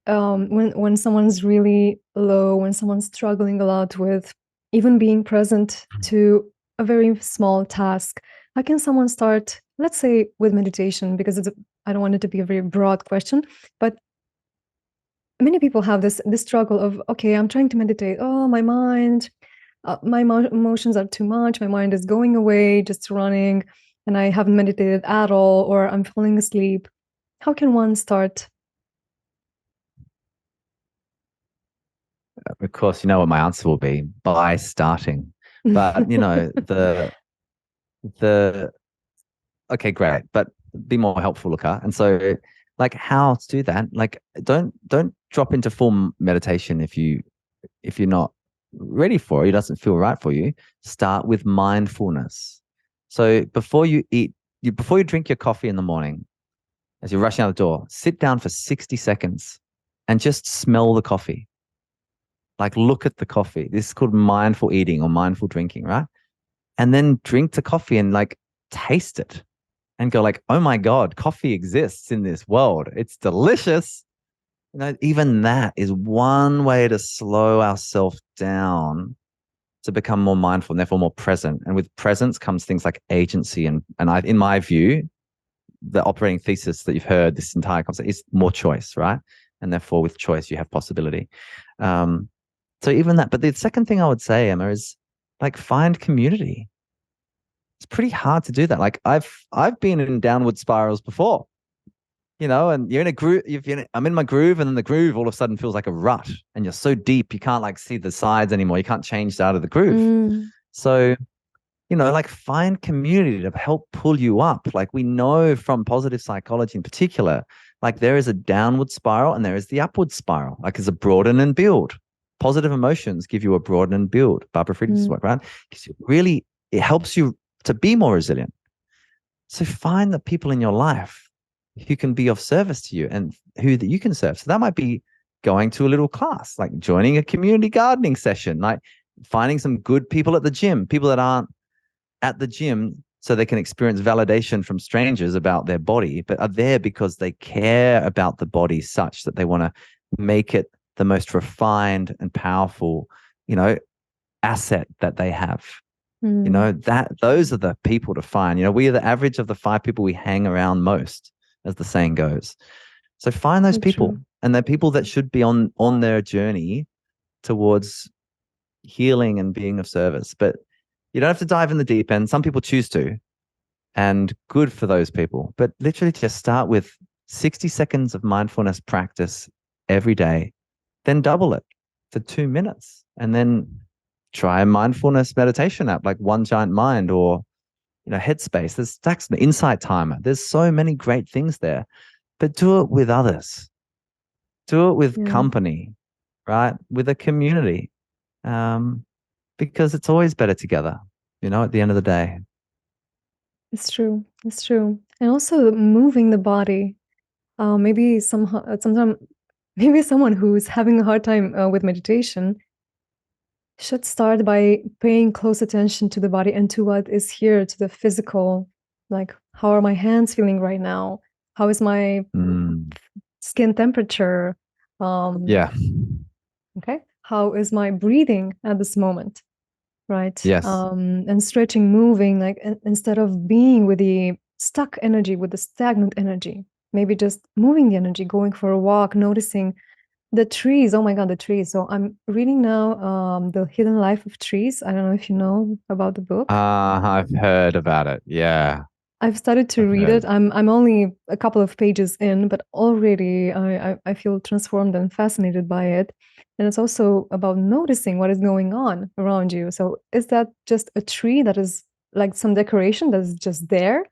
when someone's really low, when someone's struggling a lot with even being present to a very small task? How can someone start, let's say, with meditation? Because I don't want it to be a very broad question, but many people have this struggle of, okay, I'm trying to meditate. Oh, my mind, my emotions are too much. My mind is going away, just running, and I haven't meditated at all, or I'm falling asleep. How can one start?
Of course, you know what my answer will be: by starting. But the okay, great, but be more helpful, Luca. And so, like, how to do that? Like, don't drop into full meditation if you're not ready for it. It doesn't feel right for you. Start with mindfulness. So before you eat, before you drink your coffee in the morning, as you're rushing out the door, sit down for 60 seconds and just smell the coffee. Like, look at the coffee. This is called mindful eating or mindful drinking, right? And then drink the coffee and like taste it and go like, oh my God, coffee exists in this world. It's delicious. Even that is one way to slow ourselves down to become more mindful and therefore more present. And with presence comes things like agency. In my view, the operating thesis that you've heard this entire concept is more choice, right? And therefore with choice, you have possibility. So even that, but the second thing I would say, Emma, is like find community. It's pretty hard to do that. Like I've been in downward spirals before, and you're in a groove. I'm in my groove, and then the groove all of a sudden feels like a rut, and you're so deep you can't like see the sides anymore. You can't change out of the groove. So, like find community to help pull you up. Like we know from positive psychology in particular, like there is a downward spiral and there is the upward spiral. Like there's a broaden and build. Positive emotions give you a broaden and build. Barbara Friedrichs work, right? Because it helps you to be more resilient. So find the people in your life who can be of service to you and who that you can serve. So that might be going to a little class, like joining a community gardening session, like finding some good people at the gym, people that aren't at the gym so they can experience validation from strangers about their body, but are there because they care about the body such that they want to make it the most refined and powerful, asset that they have. That those are the people to find. We are the average of the 5 people we hang around most, as the saying goes. So find those people. True. And they're people that should be on their journey towards healing and being of service. But you don't have to dive in the deep end. Some people choose to, and good for those people. But literally just start with 60 seconds of mindfulness practice every day, then double it to 2 minutes, and then try a mindfulness meditation app like One Giant Mind or Headspace. There's stacks, the Insight Timer. There's so many great things there, but do it with others. Do it with company, right? With a community, because it's always better together. At the end of the day.
It's true. It's true. And also moving the body. Maybe sometimes maybe someone who's having a hard time with meditation should start by paying close attention to the body and to what is here, to the physical. Like, how are my hands feeling right now? How is my skin temperature? Okay. How is my breathing at this moment? Right.
Yes.
And stretching, moving, like instead of being with the stuck energy, with the stagnant energy, maybe just moving the energy, going for a walk, noticing The trees, oh my God, the trees. So I'm reading now The Hidden Life of Trees. I don't know if you know about the book.
I've heard about it. Yeah,
I've started to
I've
read it.
heard.
I'm only a couple of pages in, but already I feel transformed and fascinated by it. And it's also about noticing what is going on around you. So is that just a tree that is like some decoration that is just there?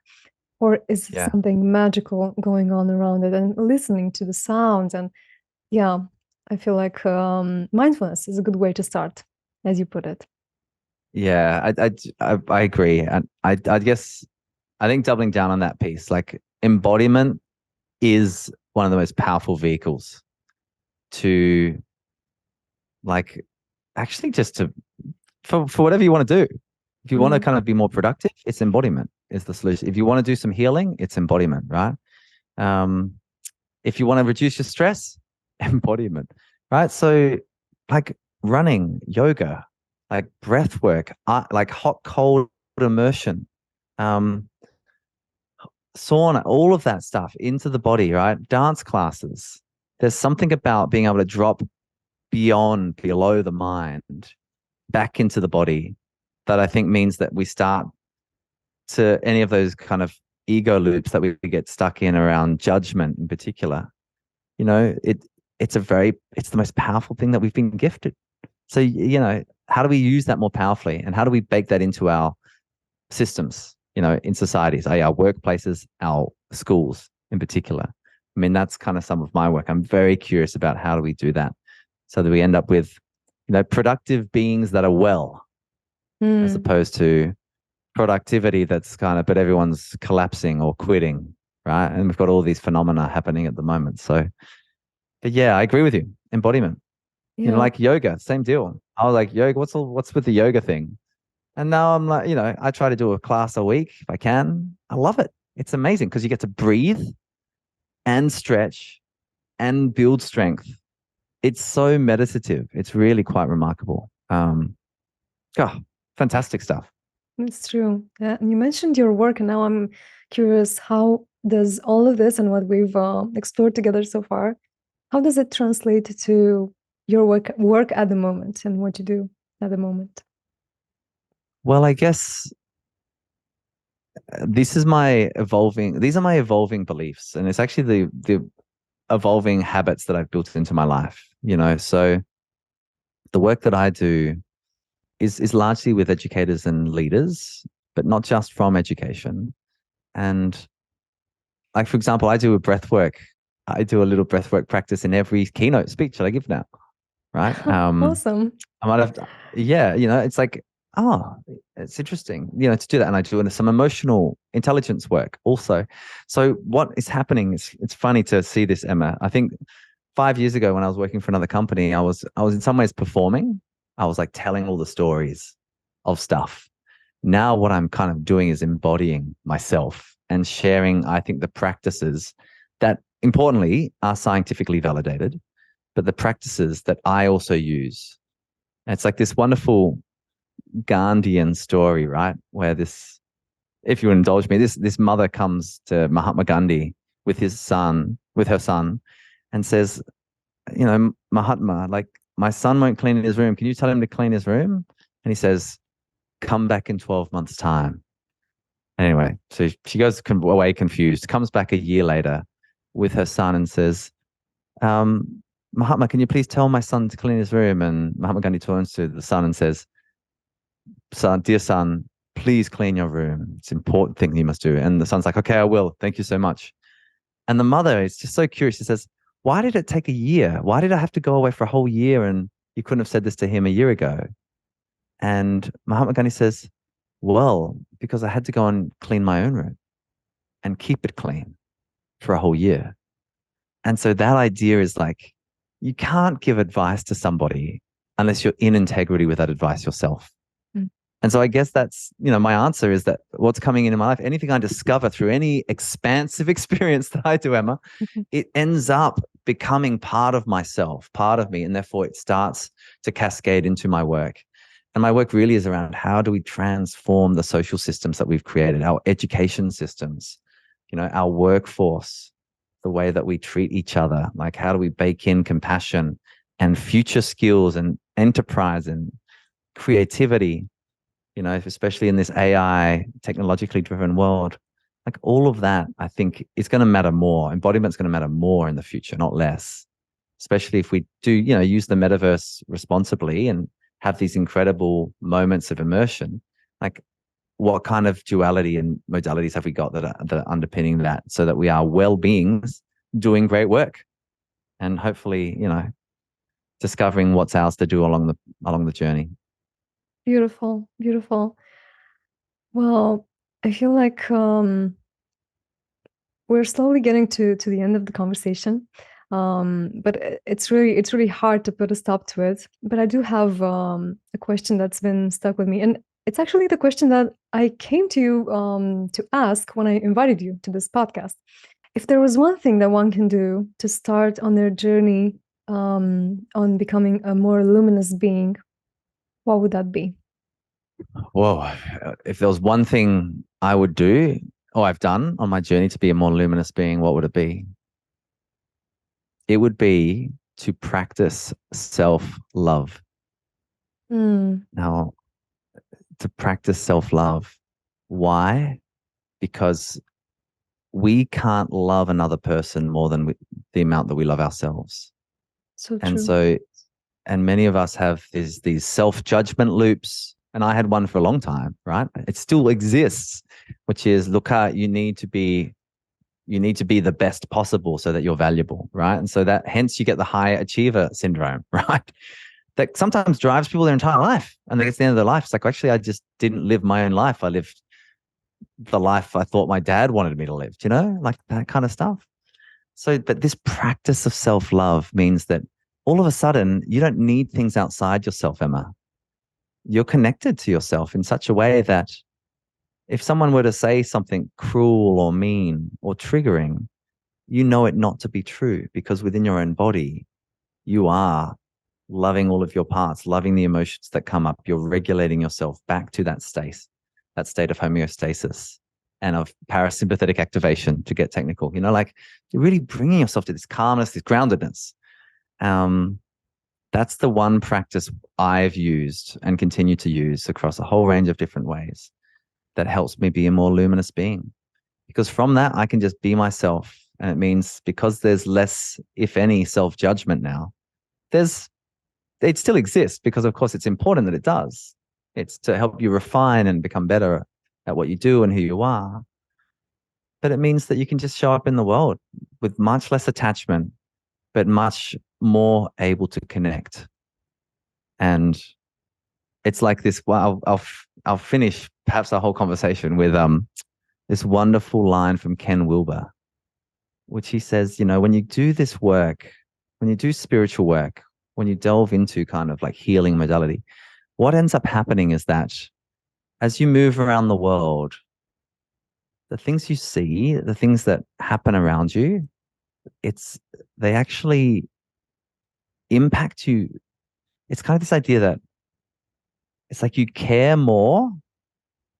Or is it
Yeah.
something magical going on around it, and listening to the sounds? And yeah, I feel like mindfulness is a good way to start, as you put it.
Yeah, I agree. And I guess I think doubling down on that piece, like embodiment is one of the most powerful vehicles to like actually just to for whatever you want to do. If you want to
Mm.
kind of be more productive, it's embodiment is the solution. If you want to do some healing, it's embodiment, right? Um, if you want to reduce your stress, embodiment, right? So like running, yoga, like breath work, like hot, cold immersion, um, sauna, all of that stuff into the body, right? Dance classes. There's something about being able to drop beyond, below the mind, back into the body that I think means that we start to any of those kind of ego loops that we get stuck in around judgment in particular. You know, it's the most powerful thing that we've been gifted. So, you know, how do we use that more powerfully and how do we bake that into our systems, you know, in societies, our workplaces, our schools in particular? I mean, that's kind of some of my work. I'm very curious about how do we do that so that we end up with, you know, productive beings that are well, as
Mm.
opposed to productivity that's kind of, but everyone's collapsing or quitting, right? And we've got all these phenomena happening at the moment. So, but yeah, I agree with you. Embodiment, you know,
Yeah.
like yoga, same deal. I was like, yoga, what's with the yoga thing? And now I'm like, you know, I try to do a class a week if I can. I love it. It's amazing because you get to breathe and stretch and build strength. It's so meditative. It's really quite remarkable. Oh, fantastic stuff.
It's true. Yeah. And you mentioned your work, and now I'm curious, how does all of this and what we've explored together so far, how does it translate to your work at the moment and what you do at the moment?
Well, I guess these are my evolving beliefs. And it's actually the evolving habits that I've built into my life, you know. So the work that I do is largely with educators and leaders, but not just from education. And like, for example, I do a breath work. I do a little breath work practice in every keynote speech that I give now, right?
Awesome.
I might have, yeah, you know, it's like, oh, it's interesting, you know, to do that. And I do some emotional intelligence work also. So what is happening is it's funny to see this, Emma. I think 5 years ago when I was working for another company, I was in some ways performing. I was like telling all the stories of stuff. Now what I'm kind of doing is embodying myself and sharing, I think, the practices that importantly are scientifically validated, but the practices that I also use. And it's like this wonderful Gandhian story, right? Where this, if you indulge me, this mother comes to Mahatma Gandhi with her son, and says, you know, Mahatma, like my son won't clean his room. Can you tell him to clean his room? And he says, come back in 12 months' time. Anyway, so she goes away confused, comes back a year later with her son and says, Mahatma, can you please tell my son to clean his room? And Mahatma Gandhi turns to the son and says, son, dear son, please clean your room. It's an important thing you must do. And the son's like, okay, I will. Thank you so much. And the mother is just so curious. She says, why did it take a year? Why did I have to go away for a whole year? And you couldn't have said this to him a year ago. And Mahatma Gandhi says, well, because I had to go and clean my own room and keep it clean for a whole year. And so that idea is like, you can't give advice to somebody unless you're in integrity with that advice yourself.
Mm.
And so I guess that's, you know, my answer is that what's coming into my life, anything I discover through any expansive experience that I do, Emma,
Mhm.
it ends up becoming part of myself, part of me. And therefore it starts to cascade into my work. And my work really is around how do we transform the social systems that we've created, our education systems, you know, our workforce, the way that we treat each other. Like, how do we bake in compassion and future skills and enterprise and creativity, especially in this AI technologically driven world. Like, all of that, I think, is going to matter more. Embodiment's going to matter more in the future, not less. Especially if we do, use the metaverse responsibly and have these incredible moments of immersion. Like, what kind of duality and modalities have we got that are underpinning that, so that we are well beings doing great work, and hopefully, discovering what's ours to do along the journey.
Beautiful, beautiful. Well, I feel like we're slowly getting to the end of the conversation, but it's really hard to put a stop to it. But I do have a question that's been stuck with me, and it's actually the question that I came to you to ask when I invited you to this podcast. If there was one thing that one can do to start on their journey on becoming a more luminous being, what would that be?
Whoa, if there was one thing I would do, or I've done on my journey to be a more luminous being, what would it be? It would be to practice self-love. Now, to practice self-love. Why? Because we can't love another person more than the amount that we love ourselves.
So
And
true.
and many of us have these self-judgment loops. And I had one for a long time, right? It still exists, which is, Louka, you need to be the best possible so that you're valuable, right? And so that, hence, you get the high achiever syndrome, right? That sometimes drives people their entire life. And then at the end of their life, it's like, actually, I just didn't live my own life. I lived the life I thought my dad wanted me to live, like that kind of stuff. So, but this practice of self-love means that all of a sudden, you don't need things outside yourself, Emma. You're connected to yourself in such a way that if someone were to say something cruel or mean or triggering, you know it not to be true, because within your own body, you are loving all of your parts, loving the emotions that come up. You're regulating yourself back to that state of homeostasis and of parasympathetic activation, to get technical, like you're really bringing yourself to this calmness, this groundedness. That's the one practice I've used and continue to use across a whole range of different ways that helps me be a more luminous being. Because from that, I can just be myself. And it means, because there's less, if any, self-judgment now, it still exists, because of course it's important that it does. It's to help you refine and become better at what you do and who you are. But it means that you can just show up in the world with much less attachment, but much more able to connect. And it's like this. Well, I'll finish perhaps our whole conversation with this wonderful line from Ken Wilber, which he says, when you do this work, when you do spiritual work, when you delve into kind of like healing modality, what ends up happening is that as you move around the world, the things you see, the things that happen around you, they actually impact you. It's kind of this idea that it's like you care more,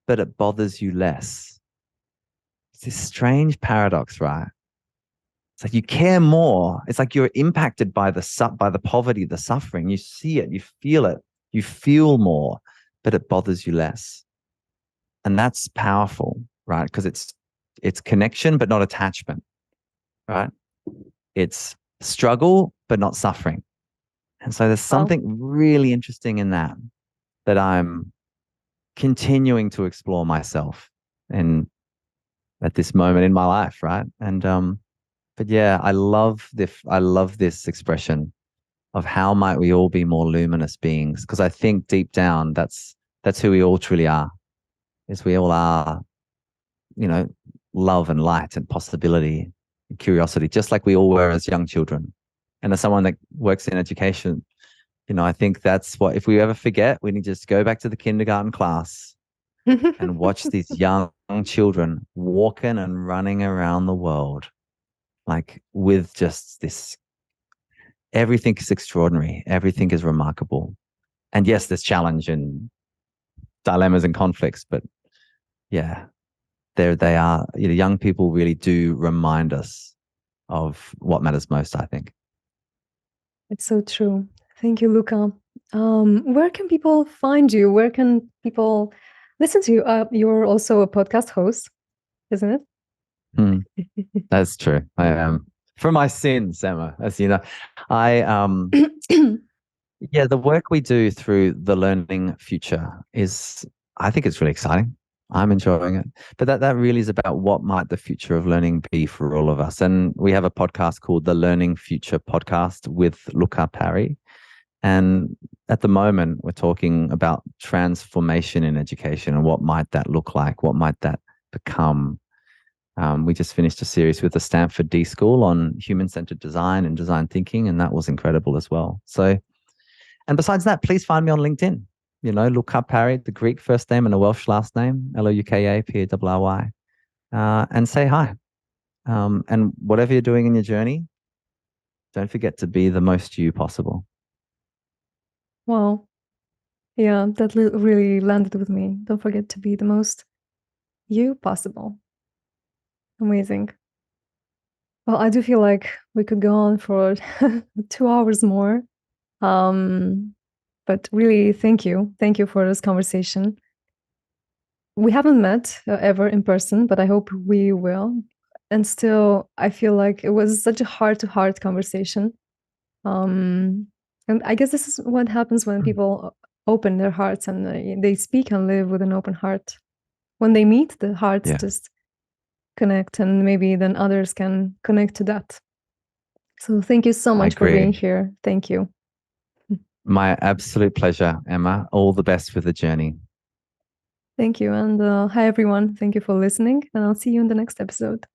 but it bothers you less. It's this strange paradox, right? It's like you care more. It's like you're impacted by the poverty, the suffering. You see it, you feel it, you feel more, but it bothers you less. And that's powerful, right? Because it's connection, but not attachment, right? It's struggle, but not suffering. And so there's something really interesting in that I'm continuing to explore myself and at this moment in my life, right? And but yeah, I love this expression of how might we all be more luminous beings, because I think deep down that's who we all truly are. Is we all are, love and light and possibility and curiosity, just like we all were as young children. And as someone that works in education, I think that's what, if we ever forget, we need to just go back to the kindergarten class and watch these young children walking and running around the world, like with just this, everything is extraordinary. Everything is remarkable. And yes, there's challenge and dilemmas and conflicts, but yeah, there they are. Young people really do remind us of what matters most, I think.
It's so true. Thank you, Luca. Where can people find you? Where can people listen to you? You're also a podcast host, isn't it?
That's true. I am. For my sins, Emma, as you know, yeah, the work we do through the Learning Future is, I think it's really exciting. I'm enjoying it. But that really is about what might the future of learning be for all of us. And we have a podcast called the Learning Future Podcast with Louka Parry. And at the moment, we're talking about transformation in education and what might that look like? What might that become? We just finished a series with the Stanford D School on human-centered design and design thinking, and that was incredible as well. So, and besides that, please find me on LinkedIn. You know, Louka Parry, the Greek first name and a Welsh last name, Louka Parry, and say hi. And whatever you're doing in your journey, don't forget to be the most you possible.
Wow. Yeah, that really landed with me. Don't forget to be the most you possible. Amazing. Well, I do feel like we could go on for 2 hours more. But really, thank you. Thank you for this conversation. We haven't met ever in person, but I hope we will. And still, I feel like it was such a heart-to-heart conversation. And I guess this is what happens when people open their hearts and they speak and live with an open heart. When they meet, the hearts just connect, and maybe then others can connect to that. So thank you so much for being here. Thank you.
My absolute pleasure, Emma. All the best with the journey.
Thank you. And hi, everyone. Thank you for listening. And I'll see you in the next episode.